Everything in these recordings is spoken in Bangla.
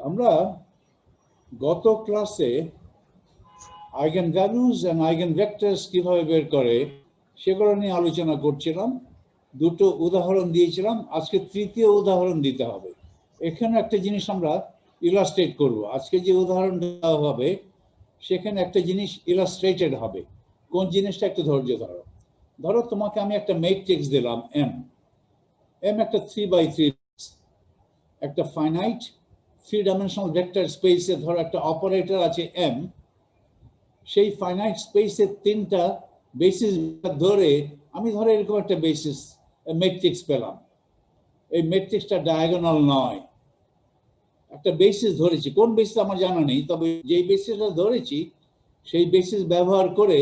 আমরা গত ক্লাসে eigenvalues and eigenvectors কিভাবে বের করে সেগুলো নিয়ে আলোচনা করছিলাম। দুটো উদাহরণ দিয়েছিলাম, আজকে তৃতীয় উদাহরণ দিতে হবে। এখানে একটা জিনিস আমরা ইলাস্ট্রেট করব। আজকে যে উদাহরণ দেওয়া হবে সেখানে একটা জিনিস ইলাস্ট্রেটেড হবে। কোন জিনিসটা একটু ধৈর্য ধরো। ধরো তোমাকে আমি একটা ম্যাট্রিক্স দিলাম এম একটা 3x3, একটা ফাইনাইট 3-ডাইমেনশনাল ভেক্টর স্পেসে ধরো একটা অপারেটর আছে এম। সেই ফাইনাইট স্পেসের তিনটা বেসিস ধরে আমি ধরো এরকম একটা বেসিস ম্যাট্রিক্স পেলাম। এই ম্যাট্রিক্সটা ডায়াগোনাল নয়, একটা বেসিস ধরেছি। কোন বেসিস আমার জানা নেই, তবে যেই বেসিসটা ধরেছি সেই বেসিস ব্যবহার করে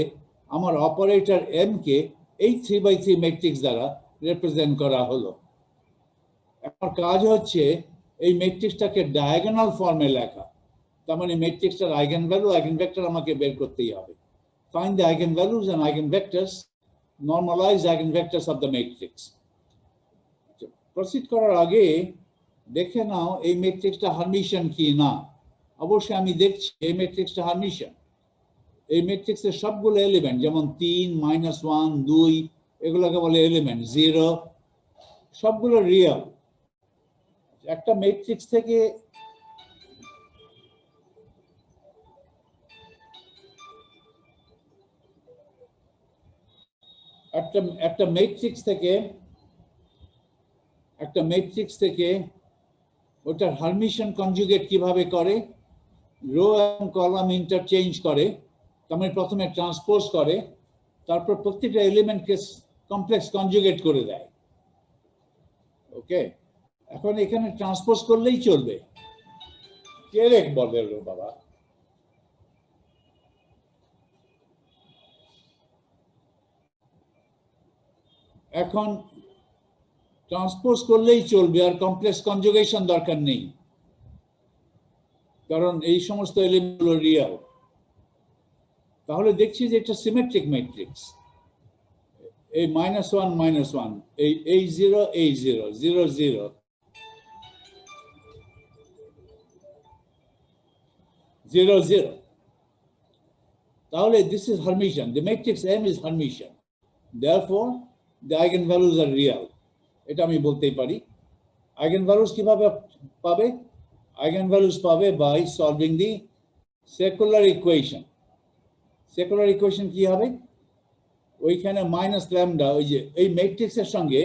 আমার অপারেটর এম কে এই 3x3 ম্যাট্রিক্স দ্বারা রিপ্রেজেন্ট করা হলো। আমার কাজ হচ্ছে এই ম্যাট্রিক্সটাকে ডায়াগোনাল ফর্মে লেখা। তার মানে ম্যাট্রিক্সটার আইগেন ভ্যালু আইগেন ভেক্টর আমাকে বের করতেই হবে। Find the eigenvalues and eigenvectors, normalise eigenvectors of the matrix. Proceed করার আগে দেখে নাও এই ম্যাট্রিক্সটা হার্মিশন কি না। অবশ্যই আমি দেখছি এই ম্যাট্রিক্সটা হার্মিশন। এই ম্যাট্রিক্সের সবগুলো এলিমেন্ট যেমন 3, -1, 2 এগুলোকে বলে এলিমেন্ট, 0 সবগুলো রিয়েল। একটা ম্যাট্রিক্স থেকে একটা ম্যাট্রিক্স থেকে ওটার হার্মিশন কনজুগেট কিভাবে করে, রো এবং কলাম ইন্টারচেঞ্জ করে। তার মানে প্রথমে ট্রান্সপোজ করে, তারপর প্রত্যেকটা এলিমেন্টকে কমপ্লেক্স কনজুগেট করে দেয়। ওকে, এখন এখানে ট্রান্সপোজ করলেই চলবে। কে রেখ বলে বাবা? এখন ট্রান্সপোজ করলেই চলবে, আর কমপ্লেক্স কনজুগেশন দরকার নেই, কারণ এই সমস্ত এলিমেন্টগুলো রিয়েল। তাহলে দেখছি যে এটা সিমেট্রিক ম্যাট্রিক্স। এই -1 এই 0 এই 0 0 0 0 0, তাহলে this is Hermitian. The matrix M is Hermitian. Therefore, the eigenvalues are real. এটা আমি বলতেই পারি। Eigenvalues কিভাবে পাবে? Eigenvalues পাবে by solving the secular equation. Secular equation কি হবে? ওইখানে মাইনাস ল্যামডা, ওই যে এই ম্যাট্রিক্সের সঙ্গে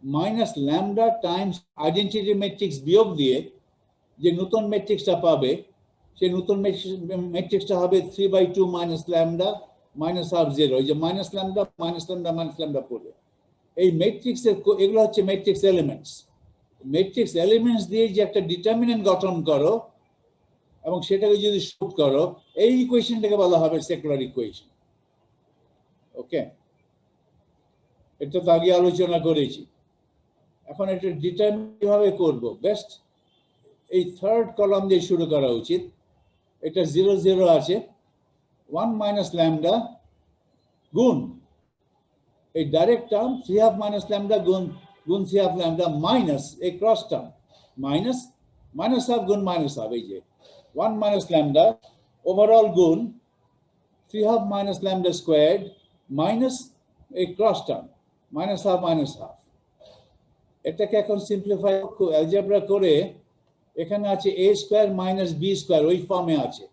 minus lambda Times identity matrix বিয়োগ দিয়ে যে নতুন ম্যাট্রিক্সটা পাবে, সেই নতুন ম্যাট্রিক্সটা হবে 3/2 মাইনাস ল্যামডা মাইনাস হাফ 0। ওই যে মাইনাস ল্যামডা পড়বে। এই ম্যাট্রিক্সের এগুলো হচ্ছে ম্যাট্রিক্স এলিমেন্টস। ম্যাট্রিক্স এলিমেন্টস দিয়ে যে একটা ডিটারমিনেন্ট গঠন করো এবং সেটাকে যদি শুট করো, এই ইকুয়েশনটাকে বলা হবে সেকুলার ইকুয়েশন। ওকে, এটা তো আগে আলোচনা করেছি। এখন এটা ডিটারমিন কিভাবে করবো? বেস্ট এই থার্ড কলাম দিয়ে শুরু করা উচিত। এটা 0 0 আছে, 1 মাইনাস ল্যামডা গুণ এই ডাইরেক্ট টার্ম 3/2 মাইনাস ল্যামডা গুণ 3/2 ল্যামডা মাইনাস এই ক্রস টার্ম মাইনাস হাফ গুণ মাইনাস হাফ, এই যে 1 মাইনাস ল্যামডা ওভারঅল গুণ 3/2 মাইনাস ল্যামডা স্কোয়ার্ড মাইনাস এই ক্রস টার্ম মাইনাস হাফ। এটাকে এখন সিম্পলিফাই অ্যালজেব্রা করে এখানে আছে a square minus b square, ওই ফর্মে আছে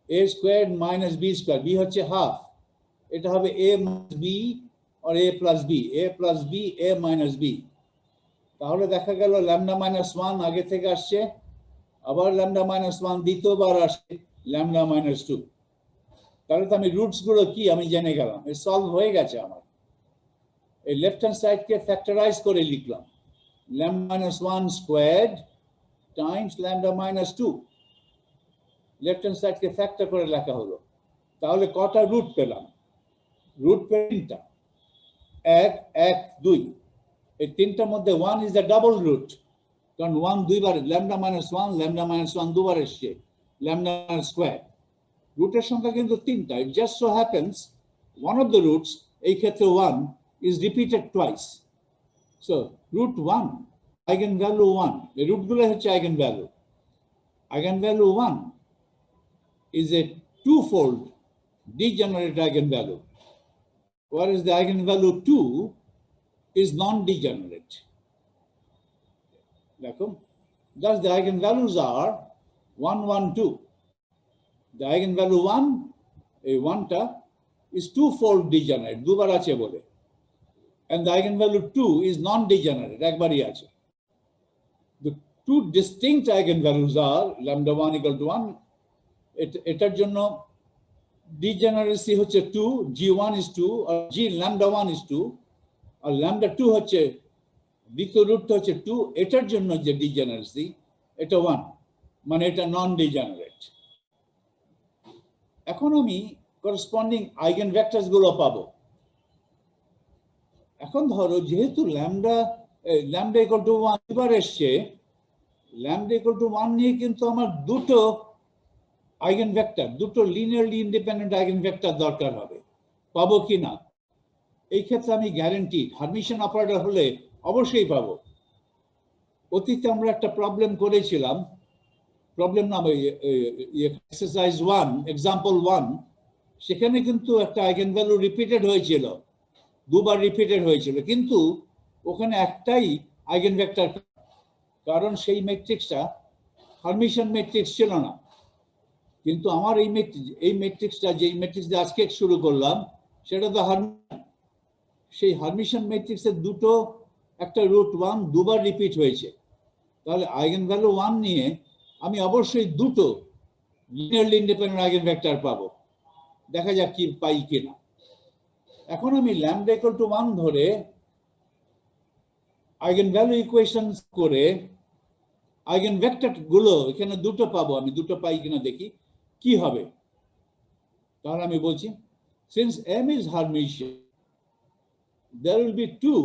a square minus b square, b হচ্ছে হাফ, এটা হবে a মাইনাস b আর a plus b, a plus b a minus b। তাহলে দেখা গেল ল্যামডা মাইনাস 1 আগে থেকে আসছে, আবার ল্যামডা মাইনাস 1 দ্বিতীয়বার আসছে ল্যামডা মাইনাস 2। তাহলে তো আমি রুটস গুলো কি আমি জেনে গেলাম, এই সলভ হয়ে গেছে আমার। এই লেফট হ্যান্ড সাইডকে ফ্যাক্টরাইজ করে লিখলাম, lambda minus 1 squared times lambda minus 2। Left hand সাইডকে ফ্যাক্টর করে লেখা হলো। তাহলে কটা রুট পেলাম? রুট তিনটা, 1 1 2। এই তিনটার মধ্যে 1 ইজ দ্য ডাবল রুট, কারণ 1 দুইবার, ল্যামডা মাইনাস 1 দুবার এসছে, ল্যামডা স্কোয়ার। রুটের সংখ্যা কিন্তু তিনটা। It just so happens one of the roots, এই ক্ষেত্রে 1 is repeated twice. So root 1 eigen value 1, এই রুটগুলো হচ্ছে eigenvalue. eigenvalue 1 is a twofold degenerate eigenvalue, whereas the eigenvalue 2 is non-degenerate. Thus, the eigenvalues are 1, 1, 2. The eigenvalue 1, a 1 is twofold degenerate, dubar ache bole. And the eigenvalue 2 is non-degenerate, ekbari ache. The two distinct eigenvalues are lambda 1 equal to 1. এটার জন্য degeneracy হচ্ছে 2, g1 is 2, or g lambda 1 is 2, R lambda 2 হচ্ছে দ্বিতীয় রুটটা হচ্ছে 2, এটার জন্য যে degeneracy এটা 1, মানে এটা নন ডিজেনারেট। এখন আমি করসপন্ডিং আইগেন ভেক্টরস গুলো পাবো। এখন ধরো যেহেতু ল্যামডা ইকুয়াল টু 1 এবার এসছে, ল্যামডা ইকুয়াল টু 1 নিয়ে কিন্তু আমার দুটো আইগেন ভেক্টর, দুটো লিনিয়ারলি ইন্ডিপেন্ডেন্ট আইগেন ভেক্টর দরকার হবে। পাবো কি না এই ক্ষেত্রে আমি গ্যারান্টি, হারমিশন অপারেটর হলে অবশ্যই পাবো। অতীতে আমরা একটা প্রবলেম করেছিলাম, প্রবলেম না এক্সারসাইজ 1 এক্সাম্পল 1, সেখানে কিন্তু একটা আইগেন ভ্যালু রিপিটেড হয়েছিল, দুবার রিপিটেড হয়েছিল, কিন্তু ওখানে একটাই আইগেন ভেক্টর, কারণ সেই ম্যাট্রিক্সটা হারমিশন ম্যাট্রিক্স ছিল না। কিন্তু আমার এই ম্যাট্রিক্সটা, যে ম্যাট্রিক্স দিয়ে আজকে শুরু করলাম, সেটা তো সেই হারমিশন ম্যাট্রিক্সের দুটো, একটা রুট 1 দুবার রিপিট হয়েছে। তাহলে আইগেন ভ্যালু 1 নিয়ে আমি অবশ্যই দুটো লিনিয়ারলি ইন্ডিপেন্ডেন্ট আইগেন ভেক্টর পাবো। দেখা যাক কি পাই কিনা। এখন আমি ল্যামডা ইকুয়াল টু 1 ধরে আইগেন ভ্যালু ইকুয়েশন করে আইগেন ভেক্টর গুলো এখানে দুটো পাবো, আমি দুটো পাই কিনা দেখি কি হবে। তাহলে আমি বলছি, since M is Hermitian, there will be two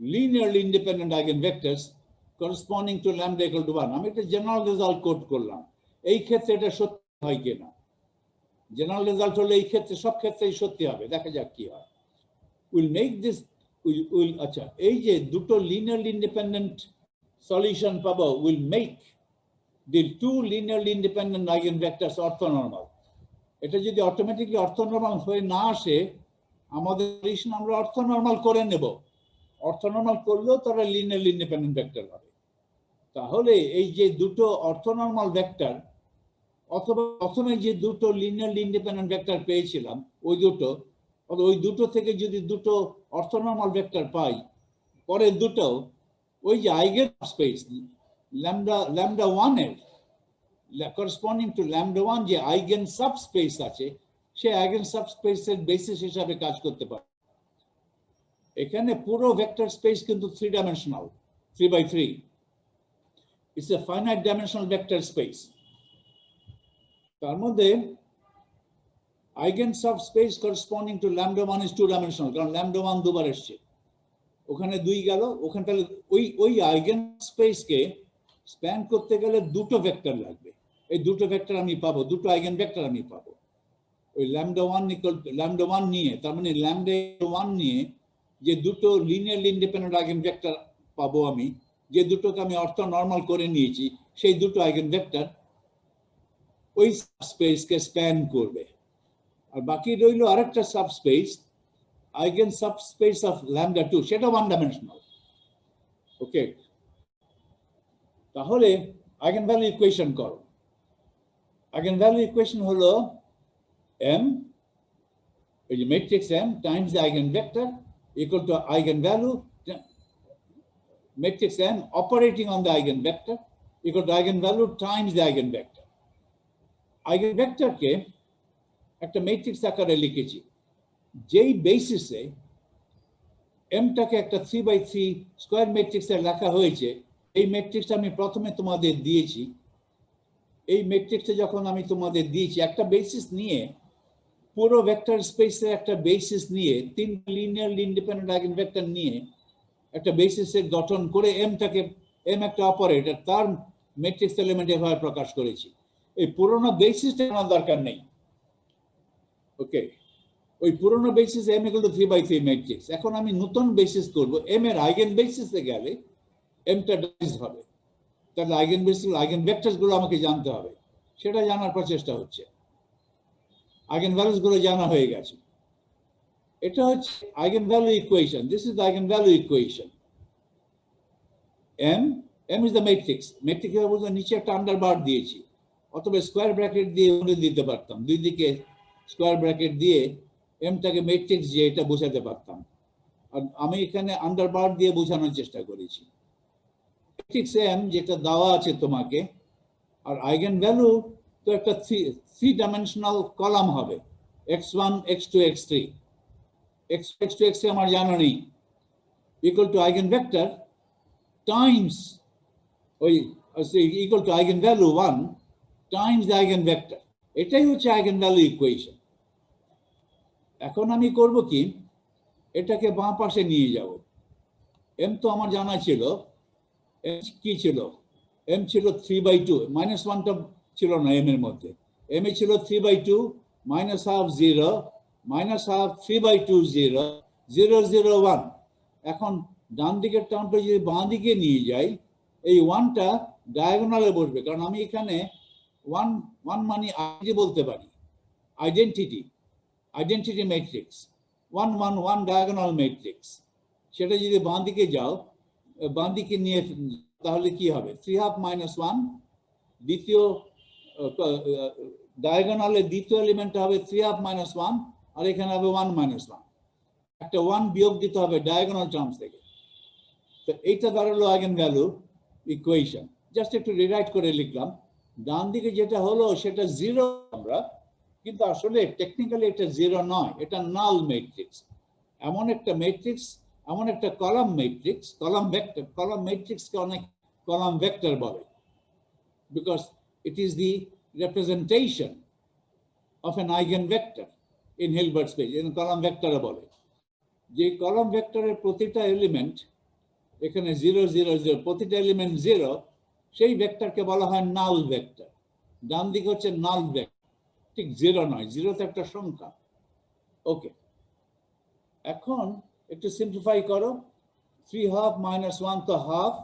linearly independent eigenvectors corresponding to lambda equal to 1. আমি একটা জেনারেল রেজাল্ট কোট করলাম, এই ক্ষেত্রে এটা সত্যি হয় কিনা। জেনারেল রেজাল্ট হলে এই ক্ষেত্রে সব ক্ষেত্রেই সত্যি হবে, দেখা যাক কি হয়। উইল মেক দিস, আচ্ছা, এই যে দুটো লিনিয়ারলি ইন্ডিপেন্ডেন্ট সলিউশন পাবো, will make the two linearly independent eigenvectors orthonormal. এটা যদি অটোমেটিকলি অর্থোনর্মাল হয়ে না আসে, আমাদের সলিউশন আমরা অর্থোনর্মাল করে নেব। অর্থোনর্মাল করলেও তারা লিনিয়ারলি ইন্ডিপেন্ডেন্ট ভেক্টর হবে। তাহলে এই যে দুটো অর্থোনর্মাল ভেক্টর, অথবা প্রথমে যে দুটো লিনিয়ারলি ইন্ডিপেন্ডেন্ট ভেক্টর পেয়েছিলাম, ওই দুটো থেকে যদি দুটো অর্থোনর্মাল ভেক্টর পাই, পরের দুটো ওই যে আইগেন স্পেস ল্যামডা 1 এর করসপন্ডিং টু ল্যামডা 1 যে আইগেন সাবস্পেস আছে, সেই আইগেন সাবস্পেসের বেসিস হিসাবে কাজ করতে পারে। এখানে পুরো ভেক্টর স্পেস কিন্তু 3 dimensional, 3x3। It's a finite dimensional vector space. তার মধ্যে eigen subspace corresponding to lambda 1 is 2 dimensional, কারণ ল্যামডা 1 দুবার এসছে, ওখানে 2 গেল, ওখানে তাহলে ওই আইগেন স্পেসকে স্প্যান করতে গেলে দুটো ভেক্টর লাগবে। এই দুটো ভেক্টর আমি পাবো, দুটো আইগেন ভেক্টর আমি পাবো ওই ল্যামডা 1 ইকুয়াল ল্যামডা 1 নিয়ে। তার মানে ল্যামডা 1 নিয়ে যে দুটো লিনিয়ারলি ইন্ডিপেন্ডেন্ট আইগেন ভেক্টর পাবো আমি, যে দুটোকে আমি অর্থোনর্মাল করে নিয়েছি, সেই দুটো আইগেন ভেক্টর ওই সাবস্পেসকে স্প্যান করবে। আর বাকি রইল আরেকটা subspace, eigen subspace of lambda 2, সেটা 1 ডাইমেনশনাল। ওকে, তাহলে আইগেন ভ্যালু ইকুয়েশন করো। আইগেন ভ্যালু ইকুয়েশন হলো m, এই যে matrix m Times the eigen vector equal to eigen value matrix m operating on the eigenvector equal to eigenvalue times the eigenvector. Eigenvector কে একটা ম্যাট্রিক্স আকারে লিখেছি, যেই বেসিসে m টাকে একটা 3x3 স্কয়ার ম্যাট্রিক্সে লেখা হয়েছে। এই ম্যাট্রিক্সটা আমি প্রথমে তোমাদের দিয়েছি। এই ম্যাট্রিক্সে যখন আমি তোমাদের দিয়েছি, একটা বেসিস নিয়ে, পুরো ভেক্টর স্পেসের একটা বেসিস নিয়ে, 3 লিনিয়ারলি ইন্ডিপেন্ডেন্ট আইগেনভেক্টর নিয়ে একটা বেসিসের গঠন করে এমটাকে, এম একটা অপারেটর, তার ম্যাট্রিক্স এলিমেন্ট এভাবে প্রকাশ করেছি। এই পুরোনো বেসিসটা আমার দরকার নেই। ওকে, ওই পুরোনো basis m equal to 3x3 matrix. এখন আমি নতুন বেসিস করব, m এর আইগেন বেসিসে গেলে mটা ডাইজ হবে। তাহলে আইগেন ভেক্টরস গুলো আমাকে জানতে হবে, সেটা জানার প্রচেষ্টা হচ্ছে। আইগেন ভ্যালুস গুলো জানা হয়ে গেছে। এটা হচ্ছে eigen value equation. This is the eigen value equation. m is the matrix. Matrix এর বলতে নিচে একটা আন্ডারবার দিয়েছি, অথবা স্কোয়ার ব্র্যাকেট দিয়ে দিতে পারতাম, দুই দিকে স্কোয়ার ব্র্যাকেট দিয়ে এমটাকে ম্যাট্রিক্স দিয়ে এটা বোঝাতে পারতাম। আর আমি এখানে আন্ডারবার দিয়ে বোঝানোর চেষ্টা করেছি। ম্যাট্রিক্স এম যেটা দেওয়া আছে তোমাকে, আর আইগেন ভ্যালু তো একটা থ্রি ডাইমেনশনাল কলাম হবে, x1 x2 x3। x2 x3 আমার জানা নেই, equal to eigen vector times ওই equal to eigen value 1 times the eigen vector. এটাই হচ্ছে আইগেন ভ্যালু ইকুয়েশন। এখন আমি করব কি, এটাকে বাঁ পাশে নিয়ে যাব। এম তো আমার জানা ছিল, কি ছিল, এম ছিল 3/2, -1টা ছিল না এম এর মধ্যে, এম এ ছিল 3/2 -1/2 0 -1/2 3/2 0 0 0 1। এখন ডান দিকের টার্মটা যদি বাঁ দিকে নিয়ে যাই, এই 1টা ডায়াগোনালে বসবে, কারণ আমি এখানে 1 মানে আইডি বলতে পারি, আইডেন্টিটি ম্যাট্রিক্স 1 1 1 ডায়াগোনাল ম্যাট্রিক্স। সেটা যদি বাঁ দিকে যাও, বাঁ দিকে নিয়ে, তাহলে কি হবে, 3/2 -1, দ্বিতীয় ডায়াগোনালে দ্বিতীয় এলিমেন্ট হবে 3/2 -1, আর এখানে হবে 1 -1। একটা 1 বিয়োগ দিতে হবে ডায়াগোনাল টার্মস থেকে। তো এইটা দাঁড়ালো আইগেন ভ্যালু ইকুয়েশন। জাস্ট একটু রিরাইট করে লিখলাম। ডান দিকে যেটা হলো সেটা 0 আমরা, কিন্তু আসলে টেকনিক্যালি এটা 0 নয়, এটা নাল ম্যাট্রিক্স। এমন একটা ম্যাট্রিক্স, এমন একটা column matrix, column vector, column ম্যাট্রিক্সকে অনেক কলাম ভেক্টর বলে, because it is the representation of an eigen vector in Hilbert space. Column vector বলে যে কলাম ভেক্টরের প্রতিটা এলিমেন্ট এখানে 0 0 0, প্রতিটা এলিমেন্ট 0, সেই ভেক্টরকে বলা হয় নাল ভেক্টর। ডান দিকে হচ্ছে নাল ভেক্টর, ঠিক 0 নয়, 0 তো একটা সংখ্যা। ওকে, এখন একটু সিম্পলিফাই করো। 3/2 -1 তো হাফ,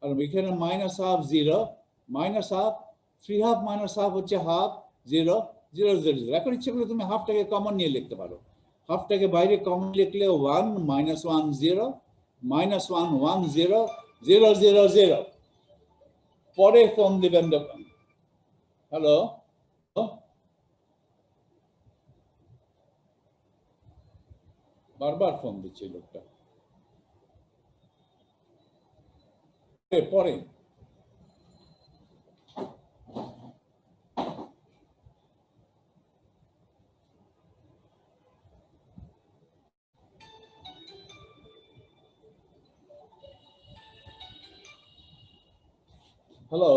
আর এখানে -1/2 0 -1/2, 3/2 -1/2 হচ্ছে হাফ, 0 0 0 0। এখন ইচ্ছে করলে তুমি হাফটাকে কমন নিয়ে লিখতে পারো। হাফটাকে বাইরে কমন লিখলে 1 -1 0 -1 1 0 0 0 0। পরে ফোন দিবেন। হ্যালো, বারবার ফোন দিচ্ছে লোকটা। পরে হ্যালো,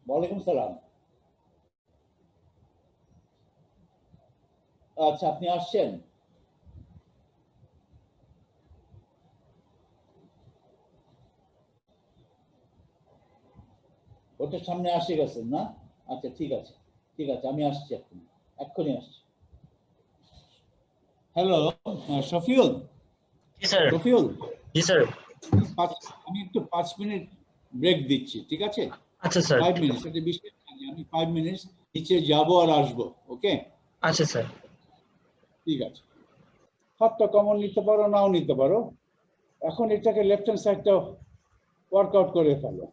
ওয়ালাইকুম সালাম। আচ্ছা, আপনি আসছেন? ওটার সামনে আসে গেছেন না? আচ্ছা, ঠিক আছে ঠিক আছে, আমি আসছি, এক্ষুনি আসছি। হ্যালো, শফিউল। জি স্যার। শফিউল, জি স্যার। আমি একটু 5 মিনিট ব্রেক দিচ্ছি, ঠিক আছে? আচ্ছা স্যার। 5 মিনিট, এটা বিশেষ আমি 5 মিনিট নিচে যাব আর আসবো। ওকে, আচ্ছা স্যার। ঠিক আছে। হাফটা কমন নিতে পারো, নাও নিতে পারো। এখন এটাকে লেফট হ্যান্ড সাইডটা ওয়ার্কআউট করে ফেলো।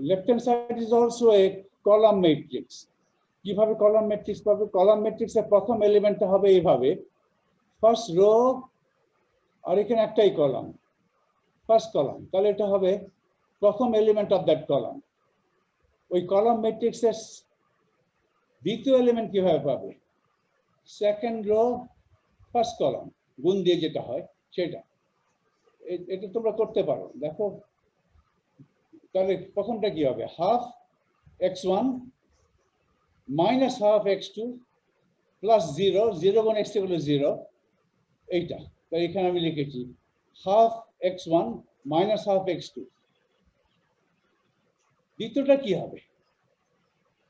Left hand side is also a column matrix. কিভাবে কলাম ম্যাট্রিক্স পাবে? কলাম ম্যাট্রিক্সের প্রথম এলিমেন্টটা হবে এইভাবে, ফার্স্ট রো, আর এখানে একটাই কলাম, ফার্স্ট কলাম। তাহলে এটা হবে প্রথম এলিমেন্ট অফ দ্যাট কলাম। ওই কলাম ম্যাট্রিক্সের দ্বিতীয় এলিমেন্ট কিভাবে পাবে? সেকেন্ড রো ফার্স্ট কলাম গুণ দিয়ে যেটা হয় সেটা। এটা তোমরা করতে পারো, দেখো। তাহলে প্রথমটা কি হবে? হাফ x1 -1/2 x2 প্লাস 0 0 গুণ x হলো 0, এইটা। তাই এখানে আমি লিখেছি হাফ x1 -1/2 x2। দ্বিতীয়টা কি হবে?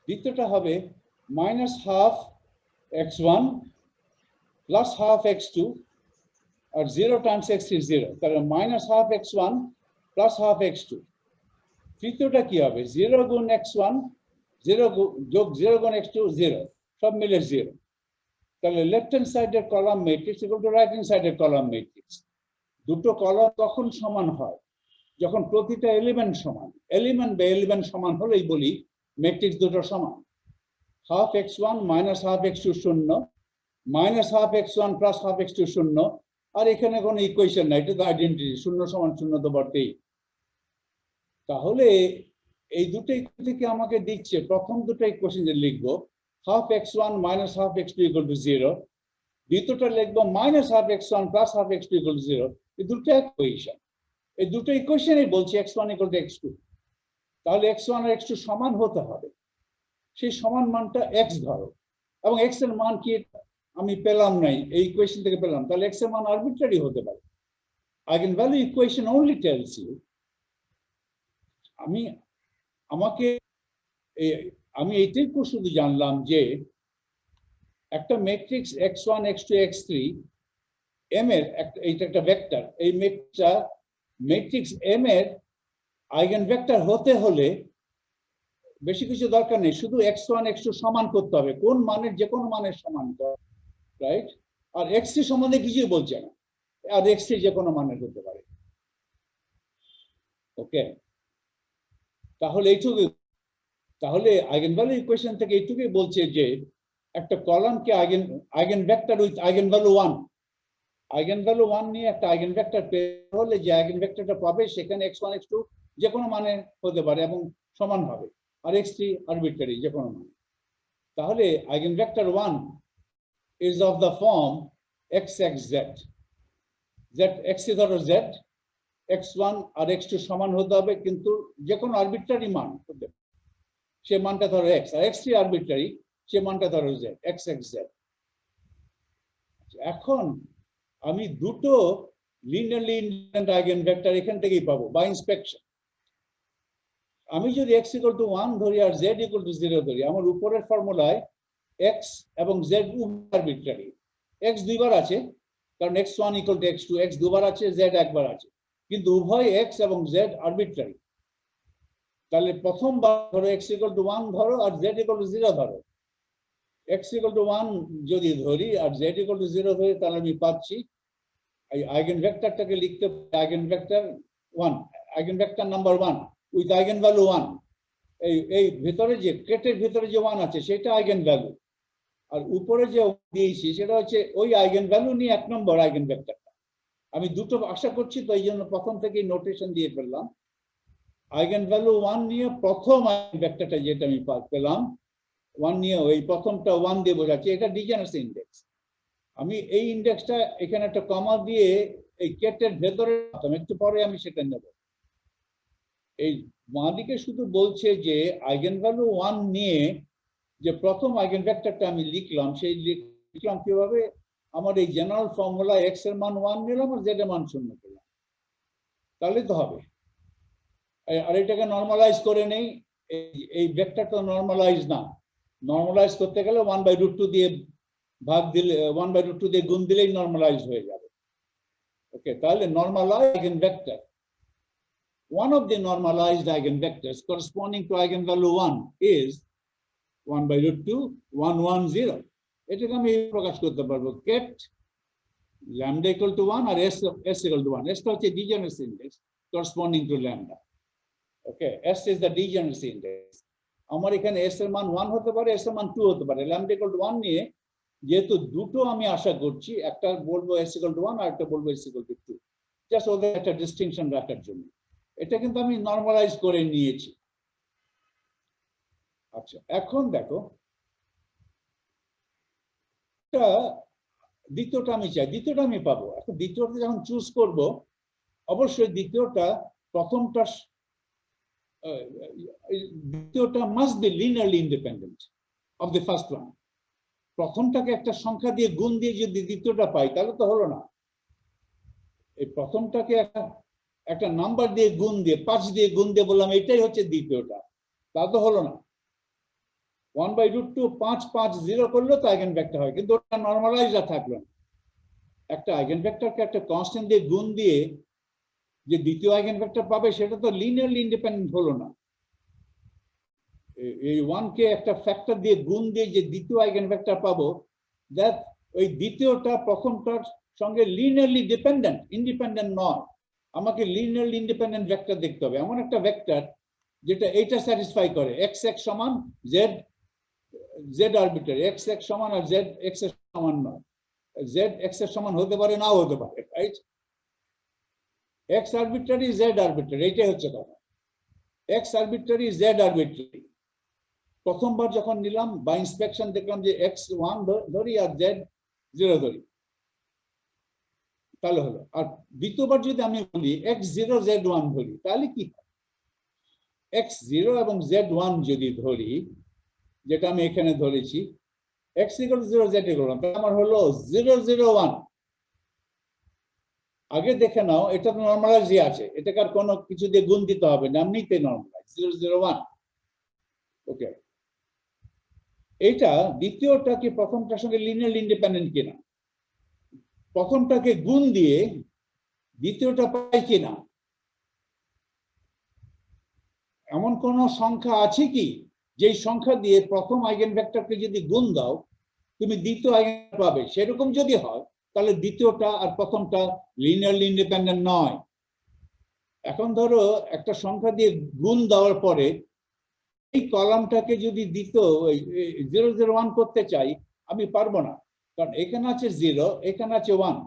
দ্বিতীয়টা হবে -1/2 x1 প্লাস 1/2 x2, আর 0 টাইমস x is 0, তাহলে -1/2 x1 প্লাস 1/2 x2। তৃতীয়টা কি হবে? 0 গুণ x1, 0 যোগ 0 গুণ x2, 0, সব মিলে 0। তাহলে লেফট হ্যান্ড সাইডের column matrix equal to right hand সাইডের কলাম ম্যাট্রিক্স। দুটো কলাম তখন সমান হয় যখন প্রতিটা এলিমেন্ট সমান। এলিমেন্ট বা এলিমেন্ট সমান হলেই বলি ম্যাট্রিক্স দুটো সমান। Half x1 minus half x2 শূন্য, minus half x1 plus half x2 শূন্য। আর এখানে কোনো ইকুয়েশন নাই, এটা তো আইডেন্টিটি, শূন্য সমান শূন্য তো বটেই। তাহলে এই দুটো থেকে আমাকে দিচ্ছে, প্রথম দুটো ইকুয়েশন যে লিখবো half x1 minus half x2 equal to 0, দ্বিতীয়টা লিখবো minus half x1 plus half x2 equal to 0। এই দুটো ইকুয়েশন, এই দুটো ইকুয়েশনই বলছে x1 ইকুয়াল টু x2। তাহলে x1 আর x2 সমান হতে হবে, সেই সমান মানটা x ধরো, এবং x এর মান কি আমি পেলাম নাই, এই ইকুয়েশন থেকে পেলাম। তাহলে x এর মান আরবিট্রারি হতে পারে। Eigenvalue equation only tells you, আমি এইটুকু শুধু জানলাম যে একটা matrix x1 x2 x3 m এর এইটা একটা ভেক্টর, এই ম্যাট্রিক্স m এর আইগেনভেক্টর হতে হলে বেশি কিছু দরকার নেই, শুধু x1 x2 সমান করতে হবে, কোন মানের যে কোনো মানের সমান, রাইট? আর x3 সম্বন্ধে কিছুই বলছে না, আর x3 যে কোনো মানের হতে পারে। ওকে, তাহলে এইটুকু, তাহলে আইগেনভ্যালু ইকুয়েশন থেকে এইটুকুই বলছে যে একটা কলামকে আইগেনভেক্টর উইথ আইগেনভ্যালু 1, আইগেনভ্যালু 1 নিয়ে একটা আইগেনভেক্টর পেতে হলে যে আইগেনভেক্টরটা পাবে সেখানে x1 x2 যে কোনো মানে হতে পারে এবং সমান হবে, আর x3 আরবিট্রারি যে কোনো মানে। তাহলে eigenvector 1 is of the form x x z, z x ধরো z, x1 আর x2 সমান হতে হবে, কিন্তু যে কোনো আরবিট্রারি মান হতে, সে মানটা ধরো x, আর x3 আরবিট্রারি, সে মানটা ধরো z, x x z। এখন আমি দুটো লিনিয়ারলি ইন্ডিপেন্ডেন্ট আইগেনভেক্টর এখান থেকেই পাবো বাই ইন্সপেকশন। আমি যদি x ইকুয়াল টু 1 ধরি আর z ইকুয়াল টু 0 ধরি, আমার উপরের ফর্মুলায় x এবং z আরবিট্রারি। x দুইবার আছে কারণ x1 equal to x2, x দুবার আছে, z একবার আছে, কিন্তু উভয় x এবং z আরবিট্রারি। তাহলে প্রথমবার ধরো x ইকুয়াল টু 1 ধরো আর z ইকুয়াল টু 0 ধরো। x ইকুয়াল টু 1 যদি ধরি আর z ইকুয়াল টু 0 ধরি, তাহলে আমি পাচ্ছি এই আইগেনভেক্টরটাকে লিখতে পারি eigenvector 1, eigenvector number 1 with eigenvalue 1। এই ভিতরে যে কেটের ভিতরে যে 1 আছে সেটা আইগেনভ্যালু, আর উপরে যে দিয়েছি সেটা হচ্ছে ওই আইগেনভ্যালু নিয়ে এক নম্বর আইগেনভেক্টরটা। আমি দুটো আশা করছি, তো এই জন্য প্রথম থেকেই নোটেশন দিয়ে ফেললাম। আইগেনভ্যালু 1 নিয়ে প্রথম আইগেনভেক্টরটা যেটা আমি পেলাম 1 নিয়ে, ওই প্রথমটা 1 দিয়ে বোঝাচ্ছি, এটা ডিজেনারেসি ইন্ডেক্স। আমি এই ইন্ডেক্সটা এখানে একটা কমা দিয়ে এই কেটের ভেতরে, একটু পরে আমি সেটা নেব। এই বাঁদিকে শুধু বলছে যে আইগেনভ্যালু 1 নিয়ে যে প্রথম আইগেনভেক্টরটা আমি লিখলাম, সেই লিখলাম কিভাবে, আমার এই জেনারেল ফর্মুলা x এর মান 1 নিলাম আর z এর মান 0 পেলাম, তাহলে তো হবে। আর এটাকে নরমালাইজ করে নেই, এই ভেক্টরটা নরমালাইজ না, নরমালাইজ করতে গেলে 1/√2 দিয়ে ভাগ দিলে, 1/√2 দিয়ে গুণ দিলেই নরমালাইজ হয়ে যাবে। ওকে, তাহলে normalised eigenvector, one of the normalized eigenvectors corresponding to eigenvalue 1 is 1/√2 1 1 0। এটাকে আমি প্রকাশ করতে পারবো ket lambda equal to 1 R s equal to 1। s টা হচ্ছে degeneracy index corresponding to lambda। Okay, s is the degeneracy index। আমার এখানে s এর মান 1 হতে পারে, s এর মান 2 হতে পারে। lambda equal to 1 নিয়ে যেহেতু দুটো আমি আশা করছি, একটা বলবো s equal to 1 আর একটা বলবো s equal to 2, জাস্ট ওদের একটা ডিস্টিংশন রাখার জন্য। এটা কিন্তু আমি নরমালাইজ করে নিয়েছি। আচ্ছা, এখন দেখো দ্বিতীয়টা আমি চাই, দ্বিতীয়টা আমি পাবো। এখন দ্বিতীয়টা যখন চুজ করব, অবশ্যই দ্বিতীয়টা must be linearly independent of the first one. প্রথমটাকে একটা সংখ্যা দিয়ে গুণ দিয়ে যদি দ্বিতীয়টা পাই তাহলে তো হলো না। এই প্রথমটাকে একটা নাম্বার দিয়ে গুণ দিয়ে, 5 দিয়ে গুণ দিয়ে বললাম এটাই হচ্ছে দ্বিতীয়টা, তা তো হলো না। 1/√2 5 5 0 করলেও তো আইগেনভেক্টর হয়, কিন্তু ওটা নরমালাইজড থাকলো না। একটা আইগেনভেক্টরকে একটা কনস্ট্যান্ট দিয়ে গুণ দিয়ে যে দ্বিতীয় আইগেনভেক্টর পাবে সেটা তো লিনিয়ারলি ইন্ডিপেন্ডেন্ট হলো না। এই 1 কে একটা ফ্যাক্টর দিয়ে গুণ দিয়ে যে দ্বিতীয় আইগেনভেক্টর পাবো, দ্যাট ওই দ্বিতীয়টা প্রথমটার সঙ্গে লিনিয়ারলি ডিপেন্ডেন্ট, ইন্ডিপেন্ডেন্ট নয়। আমাকে লিনিয়ারলি ইন্ডিপেন্ডেন্ট ভেক্টর দেখতে হবে, এমন একটা ভেক্টর যেটা এইটা স্যাটিসফাই করে, এক্স এক্স সমান Z Z arbitrary, x x সমান আর জেড এক্স এর সমান নয়, জেড এক্স এর সমান হতে পারে নাও হতে পারে, right? X arbitrary Z arbitrary, এইটাই হচ্ছে কথা। এক্স আরবিটারি জেড আরবিটারি, প্রথমবার যখন নিলাম বা ইন্সপেকশন দেখলাম যে এক্স 1 ধরি আর জেড 0 ধরি, তাহলে হলো। আর দ্বিতীয়বার যদি আমি বলি এক্স 0 জেড 1 ধরি, তাহলে কি হয়? এক্স 0 এবং জেড 1 যদি ধরি, যেটা আমি এখানে ধরেছি, এক্স ইকুয়াল 0 জেড ইকুয়াল 1, তাহলে আমার হলো 0 0 1। আগে দেখে নাও, এটা তো নরমালাইজ আছে, এটাকে আর কোনো কিছু দিয়ে গুণ দিতে হবে না, এমনিতেই নরমালাইজ 0 0 1। ওকে, এইটা দ্বিতীয়টা কি প্রথমটার সঙ্গে লিনিয়ারলি ইন্ডিপেন্ডেন্ট কিনা, প্রথমটাকে গুণ দিয়ে দ্বিতীয়টা পাই কিনা, এমন কোন সংখ্যা আছে কি যেই সংখ্যা দিয়ে প্রথম আইগেনভেক্টরকে যদি গুণ দাও তুমি দ্বিতীয় আইগেনভেক্টর পাবে? সেরকম যদি হয় তাহলে দ্বিতীয়টা আর প্রথমটা লিনিয়ারলি ইন্ডিপেন্ডেন্ট নয়। এখন ধরো একটা সংখ্যা দিয়ে গুণ দেওয়ার পরে এই কলামটাকে যদি দ্বিতীয় 0 0 1 করতে চাই, আমি পারবো না, কারণ এখানে আছে 0, এখানে আছে 1,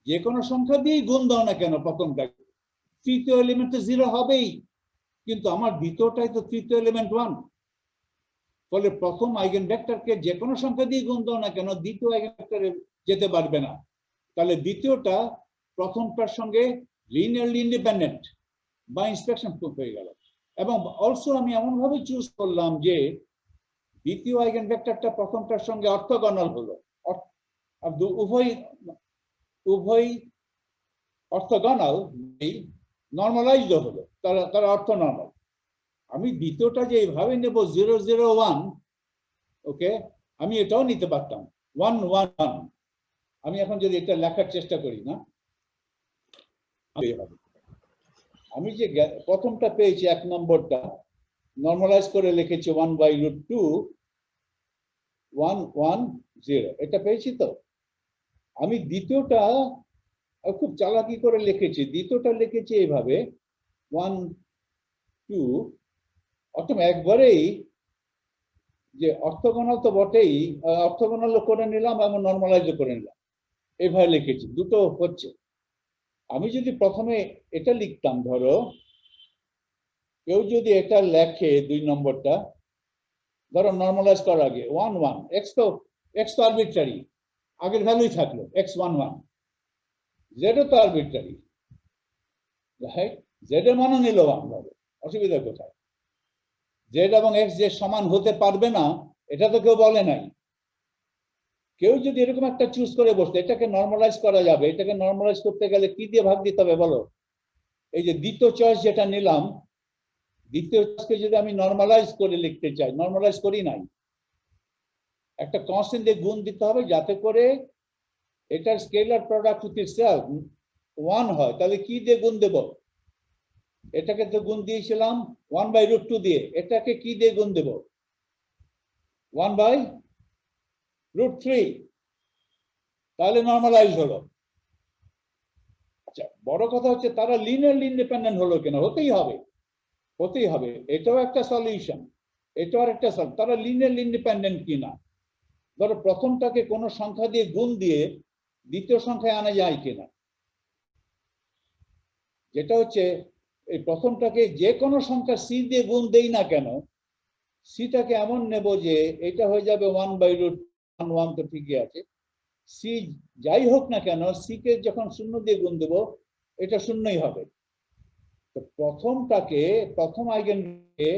যে কোনো সংখ্যা দিয়েই গুণ দাও না কেন প্রথমটাকে, তৃতীয় এলিমেন্ট 0 হবেই, কিন্তু আমার দ্বিতীয়টাই তো তৃতীয় এলিমেন্ট 1। ফলে প্রথম আইগেনভেক্টরকে যে কোনো সংখ্যা দিয়ে গুণ দাও না কেন দ্বিতীয় আইগেনভেক্টরে যেতে পারবে না, তাহলে দ্বিতীয়টা প্রথমটার সঙ্গে লিনিয়ারলি ইন্ডিপেন্ডেন্ট বা ইন্সপেকশন প্রুফ হয়ে গেল। এবং অলসো আমি এমন ভাবে চুজ করলাম যে দ্বিতীয় আইগেনভেক্টরটা প্রথমটার সঙ্গে অর্থগোনাল হলো, উভয় অর্থগোনাল, নরমালাইজড হলো, তারা অর্থ নরমাল। আমি দ্বিতীয়টা যে এইভাবে নেব 0 0 1, ওকে, আমি এটাও নিতে পারতাম 1 1 1। আমি এখন যদি এটা লেখার চেষ্টা করি না, আমি যে প্রথমটা পেয়েছি 1 নম্বরটা নরমালাইজ করে লিখেছি 1/√2 1 1 0, এটা পেয়েছি তো। আমি দ্বিতীয়টা খুব চালাকি করে লিখেছি, দ্বিতীয়টা লিখেছি এইভাবে 1 2, অর্থাৎ একবারেই যে অর্থগোনাল তো বটেই, অর্থগোনাল করে নিলাম এবং নরমালাইজ করে নিলাম, এইভাবে লিখেছি, দুটো হচ্ছে। আমি যদি প্রথমে এটা লিখতাম, ধরো কেউ যদি এটা লেখে 2 নম্বরটা, ধরো নরমালাইজ করার আগে 1 1, এক্স তো আরবিট্রারি, আগের ভ্যালুই থাকলো x 1 1, জেড তো আরবিট্রারি, রাইট? জেড এর মানও নিল 1 ভাবে, অসুবিধা কোথায়? জেড এবং এক্স যে সমান হতে পারবে না এটা তো কেউ বলে নাই। কেউ যদি এরকম একটা চুজ করে বসতো, এটাকে নরমালাইজ করা যাবে, এটাকে নরমালাইজ করতে গেলে কি দিয়ে ভাগ দিতে হবে বলো? এই যে দ্বিতীয় চয়েস যেটা নিলাম, দ্বিতীয় চয়েসকে যদি আমি নরমালাইজ করে লিখতে চাই, নরমালাইজ করি নাই, একটা কনস্ট্যান্ট দিয়ে গুণ দিতে হবে যাতে করে এটার স্কেলার প্রোডাক্ট উইথ ইটসেলফ 1 হয়। তাহলে কি দিয়ে গুণ দেব? এটাকে তো গুণ দিয়েছিলাম 1/√2 দিয়ে, এটাকে কি দিয়ে গুণ দেব? 1/√3, তাহলে নরমালাইজ হলো। আচ্ছা, বড় কথা হচ্ছে তারা লিনিয়ারলি ইন্ডিপেন্ডেন্ট হলো কেন? হতেই হবে, এটাও একটা সলিউশন, এটাও একটা সলিউশন। তারা লিনিয়ারলি ইন্ডিপেন্ডেন্ট কিনা, ধরো প্রথমটাকে কোনো সংখ্যা দিয়ে গুণ দিয়ে দ্বিতীয় সংখ্যায় আনা যায় কিনা, যেটা হচ্ছে এই প্রথমটাকে যে কোনো সংখ্যা সি দিয়ে গুণ দেই না কেন, সিটাকে এমন নেব যে এটা হয়ে যাবে 1/√1 তো ঠিকই আছে, সি যাই হোক না কেন সি কে যখন 0 দিয়ে গুণ দেব এটা 0ই হবে। তো প্রথমটাকে, প্রথম আইগেনকে